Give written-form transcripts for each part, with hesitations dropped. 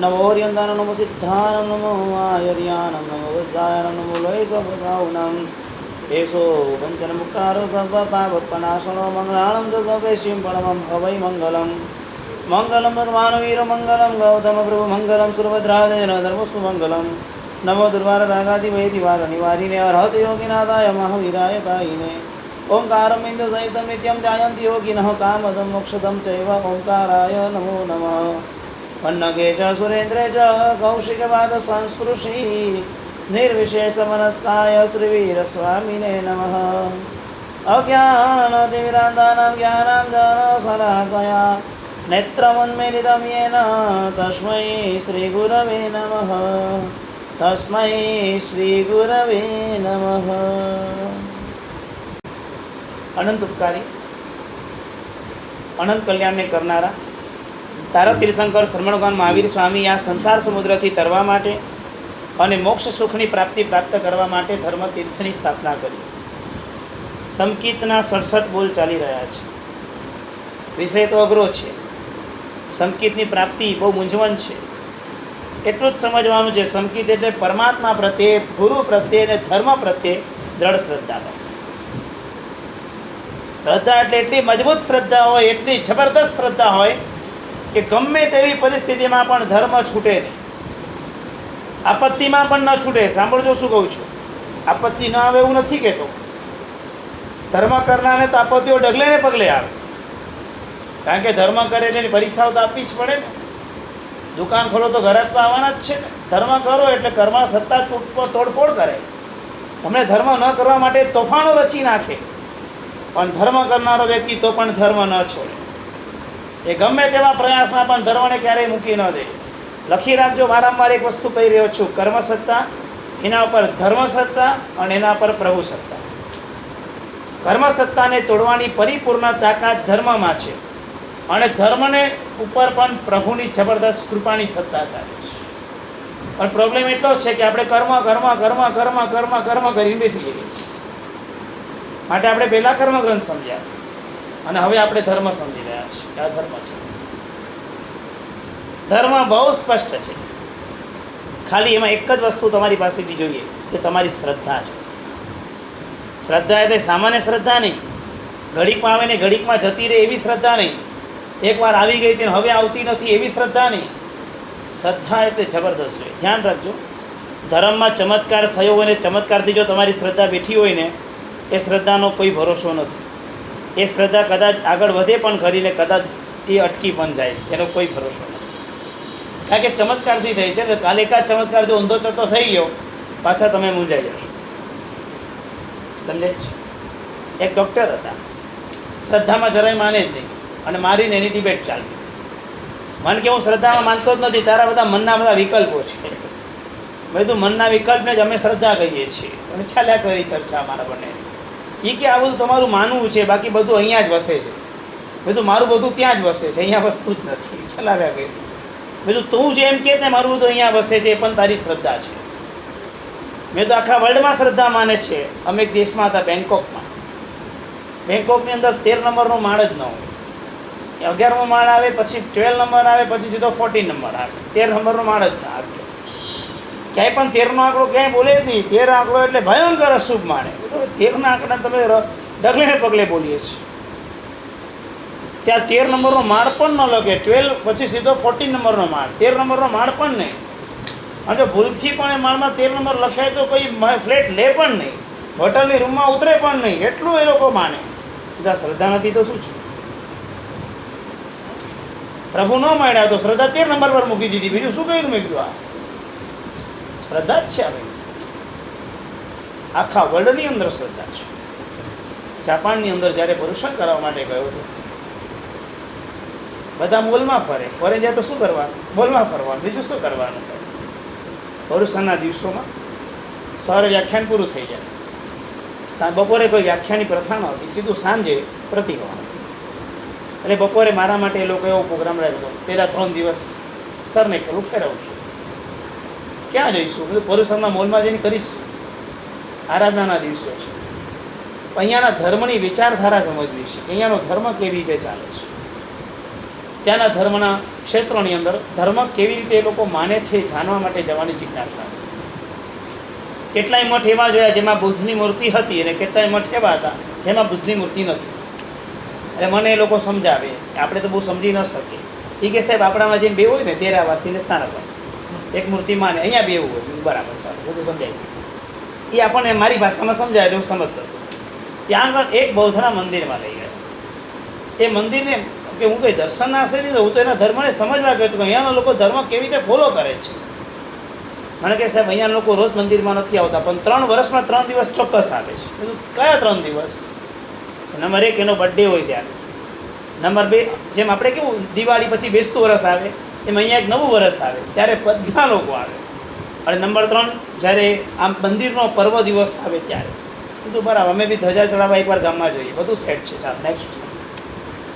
नमो ओर्यन्तानं नमो सिद्धानं नमो आयर्यानं नमो वज्रायनं नमो लयसवसावनं एषो वञ्चनमुक्तारो सर्वपापप्रणाशनो मङ्गलानं च सर्वेषिं परमं हवै मङ्गलम् मङ्गलं भगवानवीरमङ्गलं गौतमप्रभुमङ्गलं सुरभद्रादेन धर्मस्तु मङ्गलं नमो दुर्वाररागादिवैदिवारनिवारिणे अर्हत योगिनाथाय महावीराय तायिने ओंकारं बिन्दुसहितं नित्यं ध्यायन्ति योगिनः कामदं मोक्षदं चैव ओंकाराय नमो नमः पन्नगे च सुरेन्द्रे च कौशिकपादसंस्पृशि निर्विशेषमनस्काय श्रीवीरस्वामिने नमः अज्ञानतिमिरान्तानां ज्ञानाञ्जनशलाकया नेत्रमुन्मीलितं येन तस्मै श्रीगुरवे नमः तस्मै श्रीगुरवे नमः। अनंत उपकारी अनंत कल्याण ने करनारा तारा तीर्थंकर श्रमण भगवान महावीर स्वामी आ संसार समुद्रथी तरवा माटे अने मोक्ष सुखनी प्राप्ति प्राप्त करवा माटे धर्म तीर्थनी स्थापना करी। समकितना 67 बोल चाली रह्या छे। विषय तो अघरो छे। समकितनी प्राप्ति बहु मूंझवण छे। एटલું જ સમજવાનું છે સમकित એટલે પરમાત્મા પ્રત્યે ગુરુ પ્રત્યે અને ધર્મ પ્રત્યે દ્રઢ શ્રદ્ધા। બસ શ્રદ્ધા એટલે એટલી મજબૂત શ્રદ્ધા હોય, એટલી જબરદસ્ત શ્રદ્ધા હોય કે ગમે તેવી પરિસ્થિતિમાં પણ ધર્મ છૂટે નહીં, આપત્તિમાં પણ ન છૂટે। સાંભળજો શું કહું છું, આપત્તિ ન આવે એવું નથી કહેતો। ધર્મ કરનારને તો આપત્તિઓ ડગલે ને પગલે આવે, કારણ કે ધર્મ કરે એટલે એની પરીક્ષાઓ તો આપવી જ પડે ને। દુકાન ખોલો તો ઘરાક તો આવવાના જ છે ને। ધર્મ કરો એટલે ઘરમાં સત્તા તોડફોડ કરે, તમને ધર્મ ન કરવા માટે તોફાનો રચી નાખે, પણ ધર્મ કરનારો વ્યક્તિ તો પણ ધર્મ ન છોડે। એ ગમે તેવા પ્રયાસમાં પણ ધર્મને ક્યારેય મૂકી ન દે। લખી રાખજો, વારંવાર એક વસ્તુ કહી રહ્યો છું, કર્મસત્તા, એના ઉપર ધર્મસત્તા અને એના પર પ્રભુ સત્તા। કર્મસત્તાને તોડવાની પરિપૂર્ણ તાકાત ધર્મમાં છે અને ધર્મને ઉપર પણ પ્રભુની જબરદસ્ત કૃપાની સત્તા ચાલે છે। પણ પ્રોબ્લેમ એટલો છે કે આપણે કર્મ કર્મ કર્મ કર્મ કર્મ કર્મ કરીને બેસી જઈએ છીએ। માટે આપણે પહેલાં કર્મગ્રંથ સમજ્યા અને હવે આપણે ધર્મ સમજી રહ્યા છીએ કે આ ધર્મ છે। ધર્મ બહુ સ્પષ્ટ છે, ખાલી એમાં એક જ વસ્તુ તમારી પાસેથી જોઈએ કે તમારી શ્રદ્ધા છે। શ્રદ્ધા એટલે સામાન્ય શ્રદ્ધા નહીં, ઘડીકમાં આવે ને ઘડીકમાં જતી રહે એવી શ્રદ્ધા નહીં, એકવાર આવી ગઈ તેને હવે આવતી નથી એવી શ્રદ્ધા નહીં। શ્રદ્ધા એટલે જબરદસ્ત છે। ધ્યાન રાખજો, ધર્મમાં ચમત્કાર થયો હોય ને ચમત્કારથી જો તમારી શ્રદ્ધા બેઠી હોય ને, એ શ્રદ્ધાનો કોઈ ભરોસો નથી। એ શ્રદ્ધા કદાચ આગળ વધે પણ ખરીને કદાચ એ અટકી પણ જાય, એનો કોઈ ભરોસો નથી, કારણ કે ચમત્કારથી થઈ છે। કાલે એકાદ ચમત્કાર જો ઊંધો ચતો થઈ ગયો, પાછા તમે મૂંઝાઈ જશો। સમજાય છે? એક ડૉક્ટર હતા, શ્રદ્ધામાં જરાય માને જ નહીં અને મારીને એની ડિબેટ ચાલતી હતી। મન કે હું શ્રદ્ધામાં માનતો જ નથી, તારા બધા મનના બધા વિકલ્પો છે। મેં તો મનના વિકલ્પને જ અમે શ્રદ્ધા કહીએ છીએ। અને ચાલ્યા કરી ચર્ચા મારા બંને। એ કે આ બધું તમારું માનવું છે, બાકી બધું અહીંયા જ વસે છે। મેં તો મારું બધું ત્યાં જ વસે છે, અહીંયા વસ્તુ જ નથી। ચલાવ્યા કરી મેં તો તું જે એમ કહે ને મારું બધું અહીંયા વસે છે, એ પણ તારી શ્રદ્ધા છે। મેં તો આખા વર્લ્ડમાં શ્રદ્ધા માને છે। અમે એક દેશમાં હતા, બેંકોકમાં। બેંકોકની અંદર 13 નંબરનો માળ જ ન હોય, 11મો માળ આવે, પછી 12 નંબર આવે, પછી સીધો 14 નંબર આવે, 13 નંબરનો માળ જ ના આવે। ક્યાંય પણ 13નો આંકડો ક્યાંય બોલે જ નહીં। 13 આંકડો એટલે ભયંકર અશુભ માને। તો 13ના આંકડા તમે ડગલે ને પગલે બોલીએ છીએ। ત્યાં 13 નંબરનો માળ પણ ન લખે, 12 પછી સીધો 14 નંબરનો માળ, 13 નંબરનો માળ પણ નહીં। અને જો ભૂલથી પણ એ માળમાં 13 નંબર લખાય તો કોઈ ફ્લેટ લે પણ નહીં, હોટલની રૂમમાં ઉતરે પણ નહીં, એટલું એ લોકો માને। બધા શ્રદ્ધા નથી તો શું છે? પ્રભુ ન મળ્યા તો શ્રદ્ધા 13 નંબર પર મૂકી દીધી, બીજું શું કહ્યું? મેં કીધું આ શ્રદ્ધા જ છે। હવે આખા વર્લ્ડની અંદર શ્રદ્ધા છે। જાપાનની અંદર જ્યારે પરુષણ કરવા માટે ગયો હતો, બધા મોલમાં ફરે જાય તો શું કરવાનું? મોલમાં ફરવાનું, બીજું શું કરવાનું? પરુષણના દિવસોમાં સવારે વ્યાખ્યાન પૂરું થઈ જાય, બપોરે કોઈ વ્યાખ્યાનની પ્રથા ન હતી, સીધું સાંજે પ્રતિક્રમણ। એટલે બપોરે મારા માટે એ લોકો એવો પ્રોગ્રામ રાખ્યો, પહેલાં 3 દિવસ સરને ખેલું ફેરવશું। ક્યાં જઈશું? બધું પરુષણના મોલમાં જઈને કરીશું, આરાધનાના દિવસો છે। અહીંયાના ધર્મની વિચારધારા સમજવી છે કે અહીંયાનો ધર્મ કેવી રીતે ચાલે છે। ત્યાંના ધર્મના ક્ષેત્રોની અંદર ધર્મ કેવી રીતે એ લોકો માને છે એ જાણવા માટે જવાની જિજ્ઞાસા છે. કેટલાય મઠ એવા જોયા જેમાં બુદ્ધની મૂર્તિ હતી અને કેટલાય મઠ એવા હતા જેમાં બુદ્ધની મૂર્તિ નથી. એટલે મને એ લોકો સમજાવે, આપણે તો બહુ સમજી ન શકીએ. એ કે સાહેબ આપણામાં જેમ બે હોય ને, દેરાવાસી ને સ્થાનકવાસી, એક મૂર્તિ માને, અહીંયા બે એવું હોય, બરાબર, ચાલો બધું સમજાય. એ આપણને મારી ભાષામાં સમજાય એટલે હું સમજતો. ત્યાં આગળ એક બૌદ્ધના મંદિરમાં લઈ ગયા. એ મંદિરને કે હું કંઈ દર્શન ના હશે નહીં, હું તો એના ધર્મને સમજવા ગયો હતો કે અહીંયાના લોકો ધર્મ કેવી રીતે ફોલો કરે છે. મને કહે સાહેબ અહીંયા લોકો રોજ મંદિરમાં નથી આવતા, પણ 3 વર્ષમાં 3 દિવસ ચોક્કસ આવે છે. બધું કયા 3 દિવસ? નંબર 1 એનો બર્થડે હોય ત્યારે, નંબર 2 જેમ આપણે કેવું દિવાળી પછી બેસતું વરસ આવે એમ અહીંયા એક નવું વરસ આવે ત્યારે બધા લોકો આવે. અને નંબર 3 જ્યારે આમ મંદિરનો પર્વ દિવસ આવે ત્યારે. બધું બરાબર, અમે બી ધજા ચડાવવા એકવાર ગામમાં જોઈએ, બધું સેટ છે. ચાલ નેક્સ્ટ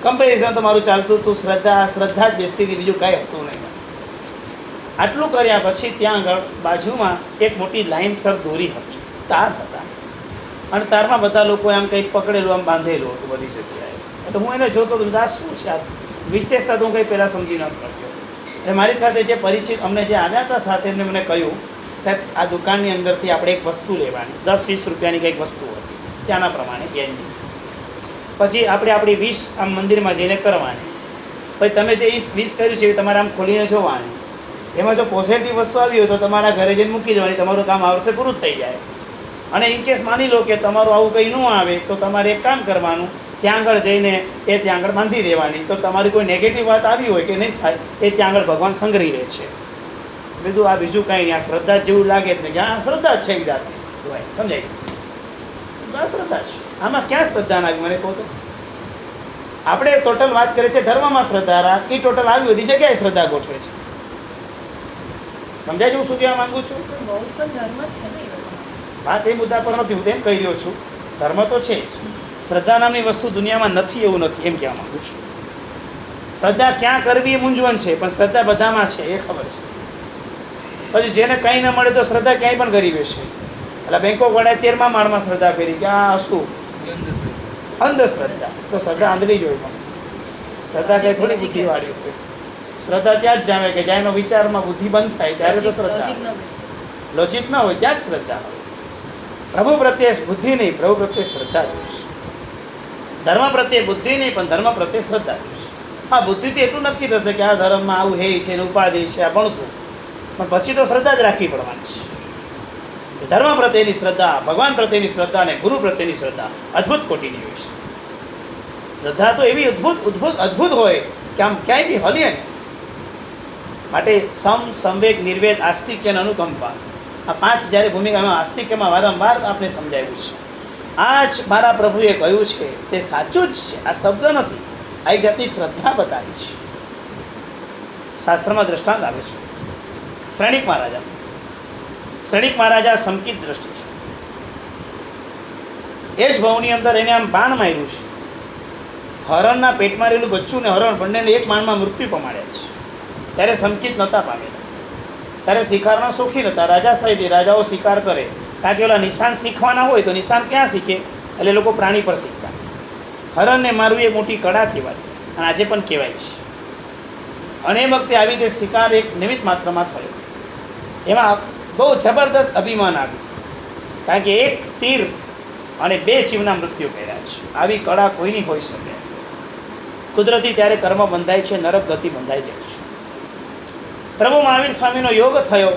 કમ્પેરિઝન તમારું ચાલતું હતું, શ્રદ્ધા જ બેસતી હતી, બીજું કાંઈ હતું નહીં. આટલું કર્યા પછી ત્યાં આગળ બાજુમાં એક મોટી લાઇનસર દોરી હતી, તાર હતા, અને તારમાં બધા લોકો આમ કંઈક પકડેલું આમ બાંધેલું હતું બધી જગ્યાએ. એટલે હું એને જોતો હતો, બધા શું છે આ વિશેષતા, તો હું કંઈ પહેલાં સમજી ન શક્યો. એટલે મારી સાથે જે પરિચિત અમને જે આવ્યા હતા સાથે એમને મને કહ્યું, સાહેબ આ દુકાનની અંદરથી આપણે એક વસ્તુ લેવાની, 10-20 રૂપિયાની કંઈક વસ્તુ હતી ત્યાંના પ્રમાણે એની. પછી આપણે આપણી વિશ આમ મંદિરમાં જઈને કરવાની. પછી તમે જે વિશ કર્યું છે એ તમારે આમ ખોલીને જોવાની. એમાં જો પોઝિટિવ વસ્તુ આવી હોય તો તમારા ઘરે જઈને મૂકી દેવાની, તમારું કામ આ વર્ષે પૂરું થઈ જાય. અને ઇનકેસ માની લો કે તમારું આવું કંઈ ન આવે તો તમારે એક કામ કરવાનું, ત્યાં આગળ જઈને એ ત્યાં આગળ બાંધી દેવાની. તો તમારી કોઈ નેગેટિવ વાત આવી હોય કે નહીં થાય એ ત્યાં આગળ ભગવાન સંગ્રહી રહે છે. બીજું આ બીજું કાંઈ નહીં, આ શ્રદ્ધા જેવું લાગે જ નહીં, આ શ્રદ્ધા જ છે એક જાતની, સમજાય? આ શ્રદ્ધા છે, આમાં ક્યાં શ્રદ્ધા ના આવી મને કહો તો? આપણે ટોટલ વાત કરીએ છીએ ધર્મમાં શ્રદ્ધા રાખ, એ ટોટલ આવી બધી જગ્યાએ શ્રદ્ધા ગોઠવે છે. સમજાય છે હું શું કહેવા માંગુ છું? વાત એ મુદ્દા પર નથી, હું તેમ કહી રહ્યો છું, ધર્મ તો છે જ, શ્રદ્ધા નામની વસ્તુ દુનિયામાં નથી એવું નથી એમ કહેવા માંગુ છું. શ્રદ્ધા ક્યાં કરવી એ મૂંઝવણ છે, પણ શ્રદ્ધા બધામાં છે એ ખબર છે. પછી જેને કંઈ ન મળે તો શ્રદ્ધા ક્યાંય પણ કરી બેસે. એટલે બેંકોક વાળાએ 13મા માળમાં શ્રદ્ધા કરી કે આ શું અંધશ્રદ્ધા. તો શ્રદ્ધા આંધળી જ હોય, પણ શ્રદ્ધા કંઈ થોડી બુદ્ધિવાળી હોય. શ્રદ્ધા ત્યાં જ જામે કે જ્યાં એનો વિચારમાં બુદ્ધિ બંધ થાય ત્યારે તો શ્રદ્ધા, લોજિક ન હોય ત્યાં જ શ્રદ્ધા હોય. પ્રભુ પ્રત્યે બુદ્ધિ નહીં, પ્રભુ પ્રત્યે શ્રદ્ધા જોઈશે. ધર્મ પ્રત્યે બુદ્ધિ નહીં, પણ ધર્મ પ્રત્યે શ્રદ્ધા જોઈશે. હા, બુદ્ધિથી એટલું નક્કી થશે કે આ ધર્મમાં આવું હે છે ને ઉપાધિ છે, આ ભણશું, પણ પછી તો શ્રદ્ધા જ રાખવી પડવાની છે. ધર્મ પ્રત્યેની શ્રદ્ધા, ભગવાન પ્રત્યેની શ્રદ્ધા અને ગુરુ પ્રત્યેની શ્રદ્ધા અદ્ભુત કોટીની હોય છે. શ્રદ્ધા તો એવી અદ્ભુત હોય કે આમ ક્યાંય બી હલીએ ને. માટે સંવેગ, નિર્વેદ, આસ્તિક્ય અને અનુકંપા, આ 5 જ્યારે ભૂમિકામાં આસ્તિક્યમાં વારંવાર આપણે સમજાવ્યું છે. આ જ મારા પ્રભુએ કહ્યું છે તે સાચું જ છે, આ શબ્દ નથી, આ એક જાતની શ્રદ્ધા બતાવી છે. શાસ્ત્રમાં દ્રષ્ટાંત આવે છે. શ્રેણિક મહારાજા સંકિત દ્રષ્ટિ છે. એ જ ભાવની અંદર એને આમ બાણ માર્યું છે. હરણના પેટમાં રહેલું બચ્ચું ને હરણ બંનેને એક બાણમાં મૃત્યુ પમાડ્યા છે. ત્યારે સંકિત નહોતા પામેલા. ત્યારે શિકારના શોખીન હતા. રાજાશાહીથી રાજાઓ શિકાર કરે, કારણ કે ઓલા નિશાન શીખવાના હોય તો નિશાન ક્યાં શીખે? એટલે લોકો પ્રાણી પર શીખતા. હરણને મારવું એ મોટી કળા કહેવાય, અને આજે પણ કહેવાય છે. અને એ વખતે આવી રીતે શિકાર એક નિમિત્ત માત્રમાં થયો. એમાં બહુ જબરદસ્ત અભિમાન આવ્યું, કારણ કે એક તીર અને 2 જીવના મૃત્યુ કર્યા છે. આવી કળા કોઈની હોઈ શકે. કુદરતી ત્યારે કર્મ બંધાય છે, નરક ગતિ બંધાઈ જાય છે. પ્રભુ મહાવીર સ્વામીનો યોગ થયો,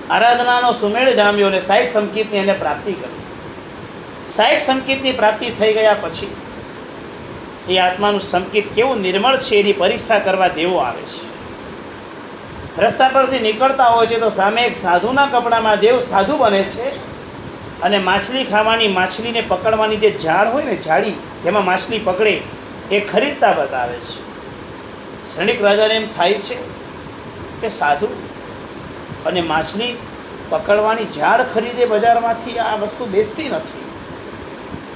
આરાધનાનો સુમેળ જામ્યો અને સાહિક સંકિતની એને પ્રાપ્તિ કરી. સાહિક સંકિતની પ્રાપ્તિ થઈ ગયા પછી એ આત્માનું સંકિત કેવું નિર્મળ છે એની પરીક્ષા કરવા દેવો આવે છે. રસ્તા પરથી નીકળતા હોય છે તો સામે એક સાધુના કપડામાં દેવ સાધુ બને છે અને માછલી ખાવાની, માછલીને પકડવાની જે ઝાડ હોય ને, ઝાડી જેમાં માછલી પકડે એ ખરીદતા બતાવે છે. શ્રેણિક રાજાને એમ થાય છે કે સાધુ અને માછલી પકડવાની ઝાડ ખરીદે બજારમાંથી, આ વસ્તુ બેસતી નથી.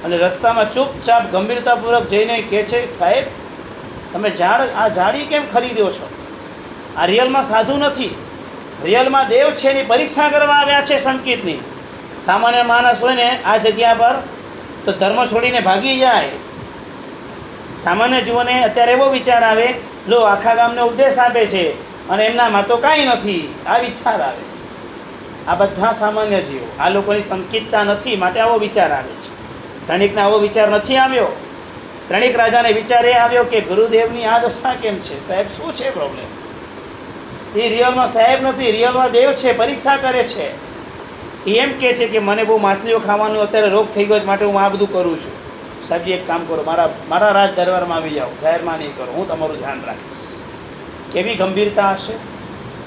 અને રસ્તામાં ચૂપચાપ ગંભીરતાપૂર્વક જઈને કહે છે, સાહેબ તમે આ ઝાડી કેમ ખરીદ્યો છો? આ રિયલમાં સાધુ નથી, રિયલમાં દેવ છે, એની પરીક્ષા કરવા આવ્યા છે સંકિતની. સામાન્ય માણસ હોય ને આ જગ્યા પર તો ધર્મ છોડીને ભાગી જાય. સામાન્ય જીવોને અત્યારે એવો વિચાર આવે લો આખા ગામને ઉપદેશ આપે છે અને એમનામાં તો કાંઈ નથી, આ વિચાર આવે. આ બધા સામાન્ય જીવો, આ લોકોની સંકિતતા નથી માટે આવો વિચાર આવે છે. શ્રેણિકને આવો વિચાર નથી આવ્યો. શ્રેણિક રાજાને વિચાર એ આવ્યો કે ગુરુદેવની આ દશા કેમ છે? સાહેબ શું છે પ્રોબ્લેમ? એ રિયલમાં સાહેબ નથી, રિયલમાં દેવ છે, પરીક્ષા કરે છે. એ એમ કહે છે કે મને બહુ માછલીઓ ખાવાનો અત્યારે રોગ થઈ ગયો માટે હું આ બધું કરું છું. સાહેબજી એક કામ કરો, મારા રાજ દરબારમાં આવી જાઓ, જાહેરમાં નહીં કરો, હું તમારું ધ્યાન રાખીશ. કેવી ગંભીરતા હશે,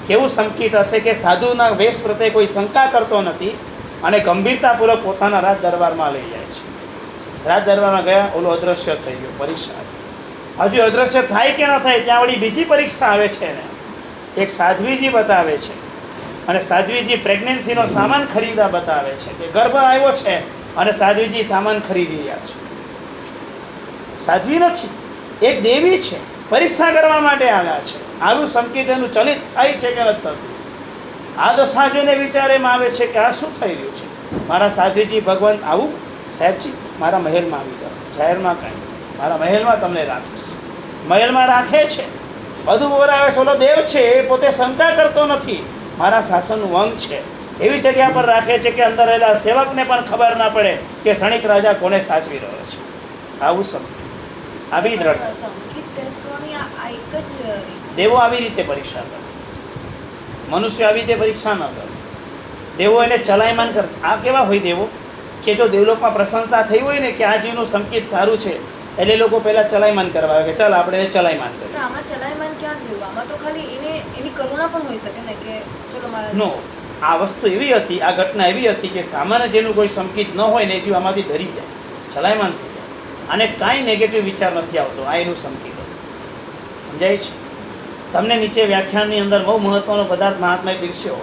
કેવું સંકિત હશે કે સાધુના વેશ પ્રત્યે કોઈ શંકા કરતો નથી અને ગંભીરતાપૂર્વક પોતાના રાજ દરબારમાં લઈ જાય છે. રાજ દરબારમાં ગયા, ઓલો અદૃશ્ય થઈ ગયો, પરીક્ષા હતી. હજુ અદૃશ્ય થાય કે ન થાય ત્યાં વળી બીજી પરીક્ષા આવે છે ને. એક સાધ્વીજી બતાવે છે અને સાધ્વીજી પ્રેગ્નન્સીનો સામાન ખરીદા બતાવે છે કે ગર્ભ આવ્યો છે અને સાધ્વીજી સામાન ખરીદી રહ્યા છે. સાધ્વી નથી, એક દેવી છે, પરીક્ષા કરવા માટે આવ્યા છે. આવું સંકેત એનું ચલિત થાય છે કે નથી થતું? આ દશા જોઈને વિચાર એમ આવે છે કે આ શું થઈ રહ્યું છે? મારા સાધ્વીજી ભગવાન આવું, સાહેબજી મારા મહેલમાં આવી જાઓ, જાહેરમાં કાંઈ, મારા મહેલમાં તમને રાખીશ. મહેલમાં રાખે છે, બધું બોલાવે છે. ઓલો દેવ છે એ પોતે શંકા કરતો નથી, મારા શાસનનું અંગ છે. એવી જગ્યા પર રાખે છે કે અંદર રહેલા સેવકને પણ ખબર ના પડે કે શ્રેણિક રાજા કોને સાચવી રહ્યો છે. આવું સંકેત, આવી દ્રઢ. દેવો આવી રીતે પરીક્ષા કરે, મનુષ્ય આવી રીતે પરીક્ષા ન કરે. દેવો એને ચલાયમાન કરે. આ કેવા હોય દેવો કે જો દેવલોકમાં પ્રશંસા થઈ હોય ને કે આ જીવનું સંકેત સારું છે એટલે લોકો પહેલા ચલાયમાન કરવા આવે કે ચાલ આપણે એને ચલાયમાન કરીએ. આમાં ચલાયમાન ક્યાં થયું? આમાં તો ખાલી એની કરુણા પણ હોઈ શકે ને કે ચલો મારા નો. આ વસ્તુ એવી હતી, આ ઘટના એવી હતી કે સામાન્ય જેનું કોઈ સંકેત ન હોય ને એ જીવ આમાંથી ડરી જાય, ચલાયમાન થઈ જાય અને કાંઈ નેગેટિવ વિચાર નથી આવતો. આ એનું સંકેત હતું. સમજાય છે? તમને નીચે વ્યાખ્યાનની અંદર બહુ મહત્વનો પદાર્થ મહાત્માએ પીરસ્યો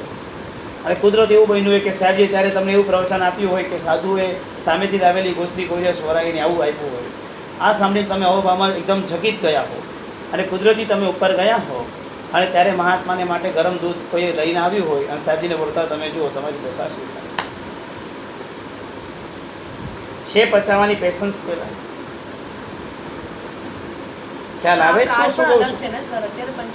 અને કુદરત એવું બન્યું હોય કે સાહેબજી ત્યારે તમને એવું પ્રવચન આપ્યું હોય કે સાધુએ સામેથી આવેલી ગોશ્રી કોઈ દિવસ વરાઈને આવું આપ્યું હોય. આ સાંભળીને તમે અવભાવમાં એકદમ ચકિત ગયા હો અને કુદરતી તમે ઉપર ગયા હો અને ત્યારે મહાત્માને માટે ગરમ દૂધ કોઈ લઈને આવ્યું હોય અને સાહેબજીને બોલતા તમે જુઓ તમારી દશા શું થાય છે. પચાવવાની પેશન્સ પહેલાં ખ્યાલ આવે છે?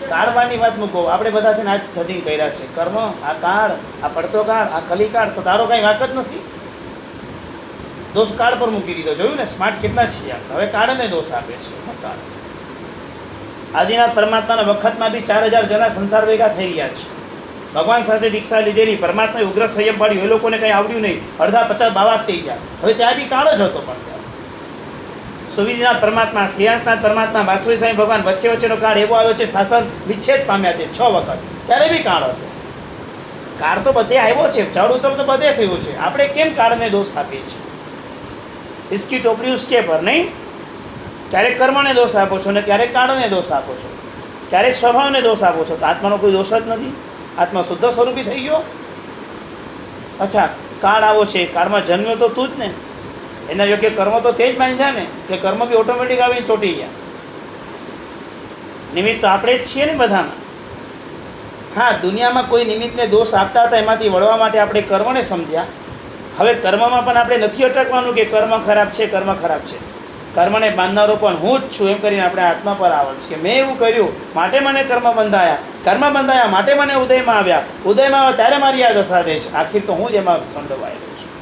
કાળવાની વાત મૂકો, આપણે બધા છે ને આજ ધતિંગ કર્યા છે. કર્મ, આ કાળ, આ પડતો કાળ, આ ખલી કાળ, તો તારો કાંઈ વાક જ નથી. દોષ કાળ પર મૂકી દીધો. જોયું ને સ્માર્ટ કેટલા છીએ આપણે. હવે કાળને દોષ આપે છે. કાળ આદિનાથ પરમાત્માના વખતમાં બી 4000 જણા સંસાર ભેગા થઈ ગયા છે. ભગવાન સાથે દીક્ષા લીધેલી, પરમાત્માએ ઉગ્ર સંયમ પાડ્યું, એ લોકોને કંઈ આવડ્યું નહીં, અડધા 50 બાવા થઈ ગયા. હવે ત્યાં બી કાળ જ હતો. પણ સુવિધિનાથ પરમાત્મા, સિંહાસનાથ પરમાત્મા, વાસુદેવ સ્વામી ભગવાન વચ્ચેનો કાળ એવો આવ્યો છે, શાસન વિચ્છેદ પામ્યા છે 6 વખત, ત્યારે બી કાળ હતો. કાળ તો બધે આવ્યો છે, ચડ ઉતર તો બધે થયું છે. આપણે કેમ કાળને દોષ આપીએ છીએ? ઇસકી ટોપલી ઉસકે પર નહીં. ક્યારેક કર્મને દોષ આપો છો ને ક્યારેક કાળને દોષ આપો છો, ક્યારેક સ્વભાવને દોષ આપો છો. તો આત્માનો કોઈ દોષ જ નથી. આત્મા શુદ્ધ સ્વરૂપી થઈ ગયો. અચ્છા, કાળ આવો છે, કાળમાં જન્મ્યો તો તું જ ને, એના યોગ્ય કર્મ તો તે જ બાંધ્યા ને, કે કર્મ બી ઓટોમેટિક આવીને ચોંટી ગયા. નિમિત્ત તો આપણે જ છીએ ને બધાના. હા, દુનિયામાં કોઈ નિમિત્તને દોષ આપતા હતા, એમાંથી વળવા માટે આપણે કર્મને સમજ્યા. હવે કર્મમાં પણ આપણે નથી અટકવાનું કે કર્મ ખરાબ છે, કર્મ ખરાબ છે. કર્મને બાંધનારો પણ હું જ છું એમ કરીને આપણે આત્મા પર આવડ છે કે મેં એવું કર્યું માટે મને કર્મ બંધાયા, કર્મ બંધાયા માટે મને ઉદયમાં આવ્યા, ઉદયમાં આવ્યા ત્યારે મારી આ દશા દે છે. આખી તો હું જ એમાં સંડોવાયેલો છું.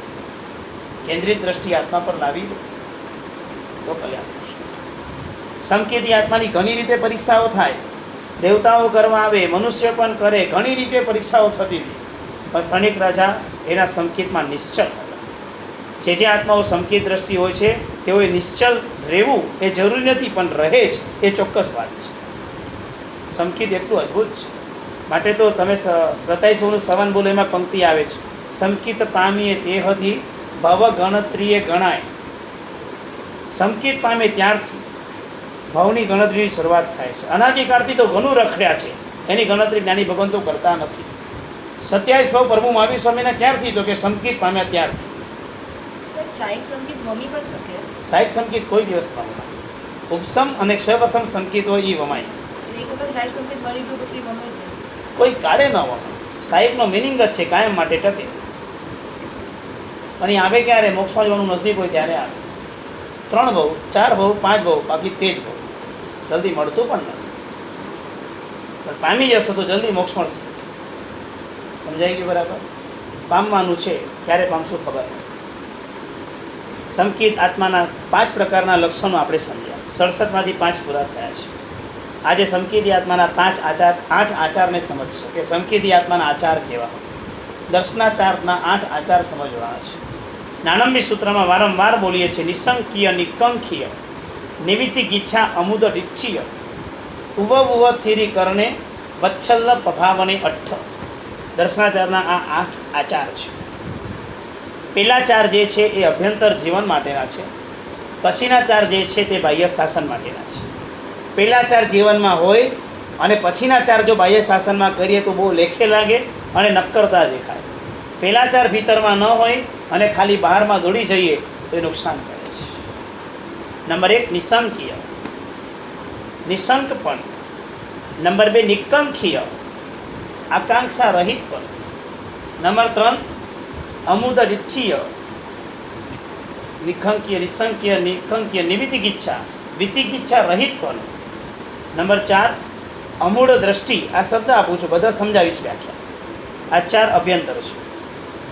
કેન્દ્રિત દ્રષ્ટિ આત્મા પર લાવી દો તો કલ્યાણ થશે. સંકેતી આત્માની ઘણી રીતે પરીક્ષાઓ થાય. દેવતાઓ કરવા આવે, મનુષ્ય પણ કરે, ઘણી રીતે પરીક્ષાઓ થતી હતી. પણ સ્થાનિક રાજા એના સંકેતમાં નિશ્ચલ હતા. જે આત્માઓ સંકેત દ્રષ્ટિ હોય છે તેઓએ નિશ્ચલ રહેવું એ જરૂરી નથી, પણ રહે જ એ ચોક્કસ વાત છે. સંકેત એટલું અદ્ભુત છે. માટે તો તમે 27 સ્તવન બોલો, એમાં પંક્તિ આવે છે, સંકિત પામીએ તેહથી ભવ ગણતરીએ ગણાય. સંકેત પામે ત્યારથી ભાવની ગણતરીની શરૂઆત થાય છે. અનાદિકાળથી તો ઘણું રખડ્યા છે, એની ગણતરી જ્ઞાની ભગવાન તો કરતા નથી. 27 ભાવ પ્રભુ મહાવીર સ્વામીના ક્યારથી? તો કે સંકેત પામ્યા ત્યારથી. સાહિક સંકેત કોઈ દિવસ ન વમાય. ઉપસમ અને ક્ષયવસમ સંકેત હોય એ વમાય. કોઈ કાળે ન વમાય. સાહિકનો મિનિંગ જ છે કાયમ માટે ટકે. અને આવે ક્યારે? મોક્ષમાં જવાનું નજદીક હોય ત્યારે આવે. 3 ભાવ, 4 ભાવ, 5 ભાવ, બાકી તે જ ભાવ જલ્દી મળતું પણ નથી. પણ પામી જશો તો જલ્દી મોક્ષ મળશે. સમજાઈ ગયું બરાબર? પામવાનું છે, ક્યારે પામશું ખબર નથી. સંકિત આત્માના 5 પ્રકારના લક્ષણો આપણે સમજ્યા. 67માંથી 5 પૂરા થયા છે. આજે સંકિતી આત્માના 8 આચારને સમજશો કે સંકિતી આત્માના આચાર કેવા હોય. દર્શનાચારના 8 આચાર સમજવાના છે. નાનંબી સૂત્રમાં વારંવાર બોલીએ છીએ, નિસંકીય, નિકંખીય, નિવિતિગીચ્છા, અમુદ ડિચ્છીય, ઉવ થીરી કરણે, વત્સલ્લ પભાવને અઠ્ઠ. દર્શનાચારના આ 8 આચાર છે. પહેલા 4 જે છે એ અભ્યંતર જીવન માટેના છે. પછીના 4 જે છે તે બાહ્ય શાસન માટેના છે. પહેલા 4 જીવનમાં હોય અને પછીના 4 જો બાહ્ય શાસનમાં કરીએ તો બહુ લેખે લાગે અને નક્કરતા દેખાય. પહેલા 4 ભીતરમાં ન હોય અને ખાલી બહારમાં દોડી જઈએ તો એ નુકસાન કરે છે. નંબર 1 નિસંકીય, નિશંકપણ. નંબર 2 નિકંખીય, આકાંક્ષા રહિત પણ. નંબર 3 અમુદ ડિચ્છીય, નિખંકીય, નિસંકીય, નિખંકીય, નિવિતિગીચ્છા, વિતિગીચ્છા રહિત પણ. નંબર 4 અમૂળ દ્રષ્ટિ. આ શબ્દ આપું છું, બધા સમજાવીશ વ્યાખ્યા. આ 4 અભ્યંતર છે.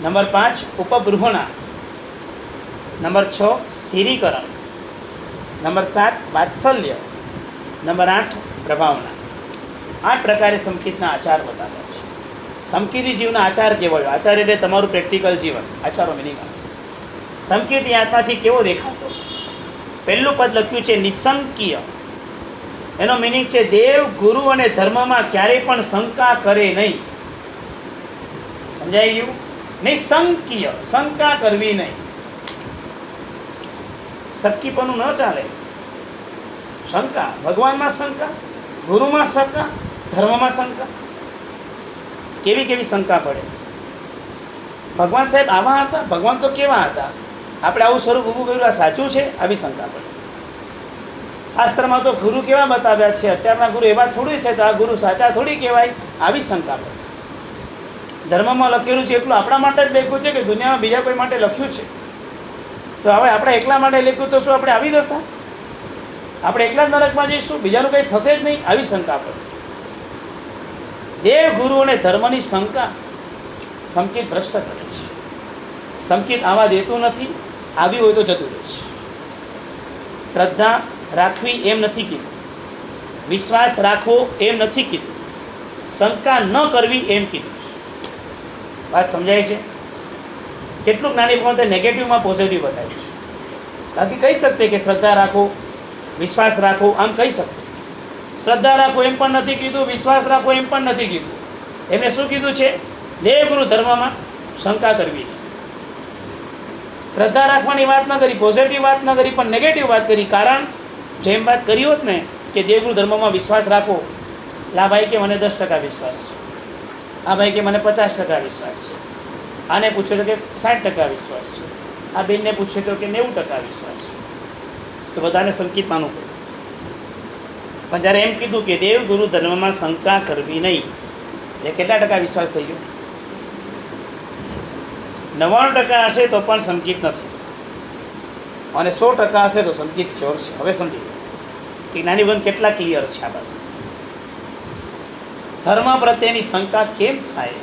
નંબર 5 ઉપબૃહણા. નંબર 6 સ્થિરીકરણ. નંબર 7 વાત્સલ્ય. નંબર 8 પ્રભાવના. 8 પ્રકારે સંકિતના આચાર બતાવ્યા છે. સંકિતી જીવના આચાર કેવો હોય? આચાર એટલે તમારું પ્રેક્ટિકલ જીવન. આચારો મિનિંગ સંકિતી આત્માથી કેવો દેખાતો? પહેલું પદ લખ્યું છે નિસંકીય. એનો મિનિંગ છે દેવ, ગુરુ અને ધર્મમાં ક્યારેય પણ શંકા કરે નહીં. સમજાઈ ગયું? નિસંકીય, શંકા કરવી નહીં. સક્કીપણું ન ચાલે. શંકા, ભગવાનમાં શંકા, ગુરુમાં શંકા, ધર્મમાં શંકા. કેવી કેવી શંકા પડે? ભગવાન સાહેબ આવા હતા? ભગવાન તો કેવા હતા? આપણે આવું સ્વરૂપ ઊભું કર્યું, આ સાચું છે? આવી શંકા પડે. શાસ્ત્રમાં તો ગુરુ કેવા બતાવ્યા છે, અત્યારના ગુરુ એવા થોડી છે, તો આ ગુરુ સાચા થોડી કહેવાય? આવી શંકા પડે. ધર્મમાં લખેલું છે એટલું આપણા માટે જ લખ્યું છે કે દુનિયામાં બીજા કોઈ માટે લખ્યું છે? તો હવે આપણે એકલા માટે લખ્યું તો શું આપણે આવી દશા? આપણે એકલા જ નરકમાં જઈશું? બીજાનું કંઈ થશે જ નહીં? આવી શંકા પડે. દેવ, ગુરુ અને ધર્મની શંકા સંકિત ભ્રષ્ટ કરે છે. સંકિત આવા દેતું નથી. આવી હોય તો જતું રહે છે. શ્રદ્ધા રાખવી એમ નથી કીધું, વિશ્વાસ રાખવો એમ નથી કીધું, શંકા ન કરવી એમ કીધું. વાત સમજાય છે? કેટલું જ્ઞાની ભગવંતે નેગેટિવમાં પોઝિટિવ બતાવ્યું છે. બાકી કહી શકતે કે શ્રદ્ધા રાખો, વિશ્વાસ રાખો, આમ કહી શકતે. શ્રદ્ધા રાખો એમ પણ નથી કીધું, વિશ્વાસ રાખો એમ પણ નથી કીધું. એમને શું કીધું છે? દેવ, ગુરુ, ધર્મમાં શંકા કરવી નહીં. શ્રદ્ધા રાખવાની વાત ન કરી, પોઝિટિવ વાત ન કરી, પણ નેગેટિવ વાત કરી. કારણ જેમ વાત કરી હોત ને કે દેવગુરુ ધર્મમાં વિશ્વાસ રાખો, લા ભાઈ કે મને 10% વિશ્વાસ છે, આ ભાઈ કે મને 50% વિશ્વાસ છે, આને પૂછ્યો તો કે 60% વિશ્વાસ છે, આ બેનને પૂછ્યો તો કે 90% વિશ્વાસ છે. તો બધાને સંકિત માનવું પડે. પણ જ્યારે એમ કીધું કે દેવ, ગુરુ ધર્મમાં શંકા કરવી નહીં, એટલે કેટલા ટકા વિશ્વાસ થઈ ગયો? 99% હશે તો પણ સંકિત નથી, અને 100% હશે તો સંકિત શ્યોર છે. હવે સમજી કે જ્ઞાની બંધ કેટલા ક્લિયર છે આ બાબત. ધર્મ પ્રત્યેની શંકા કેમ થાય?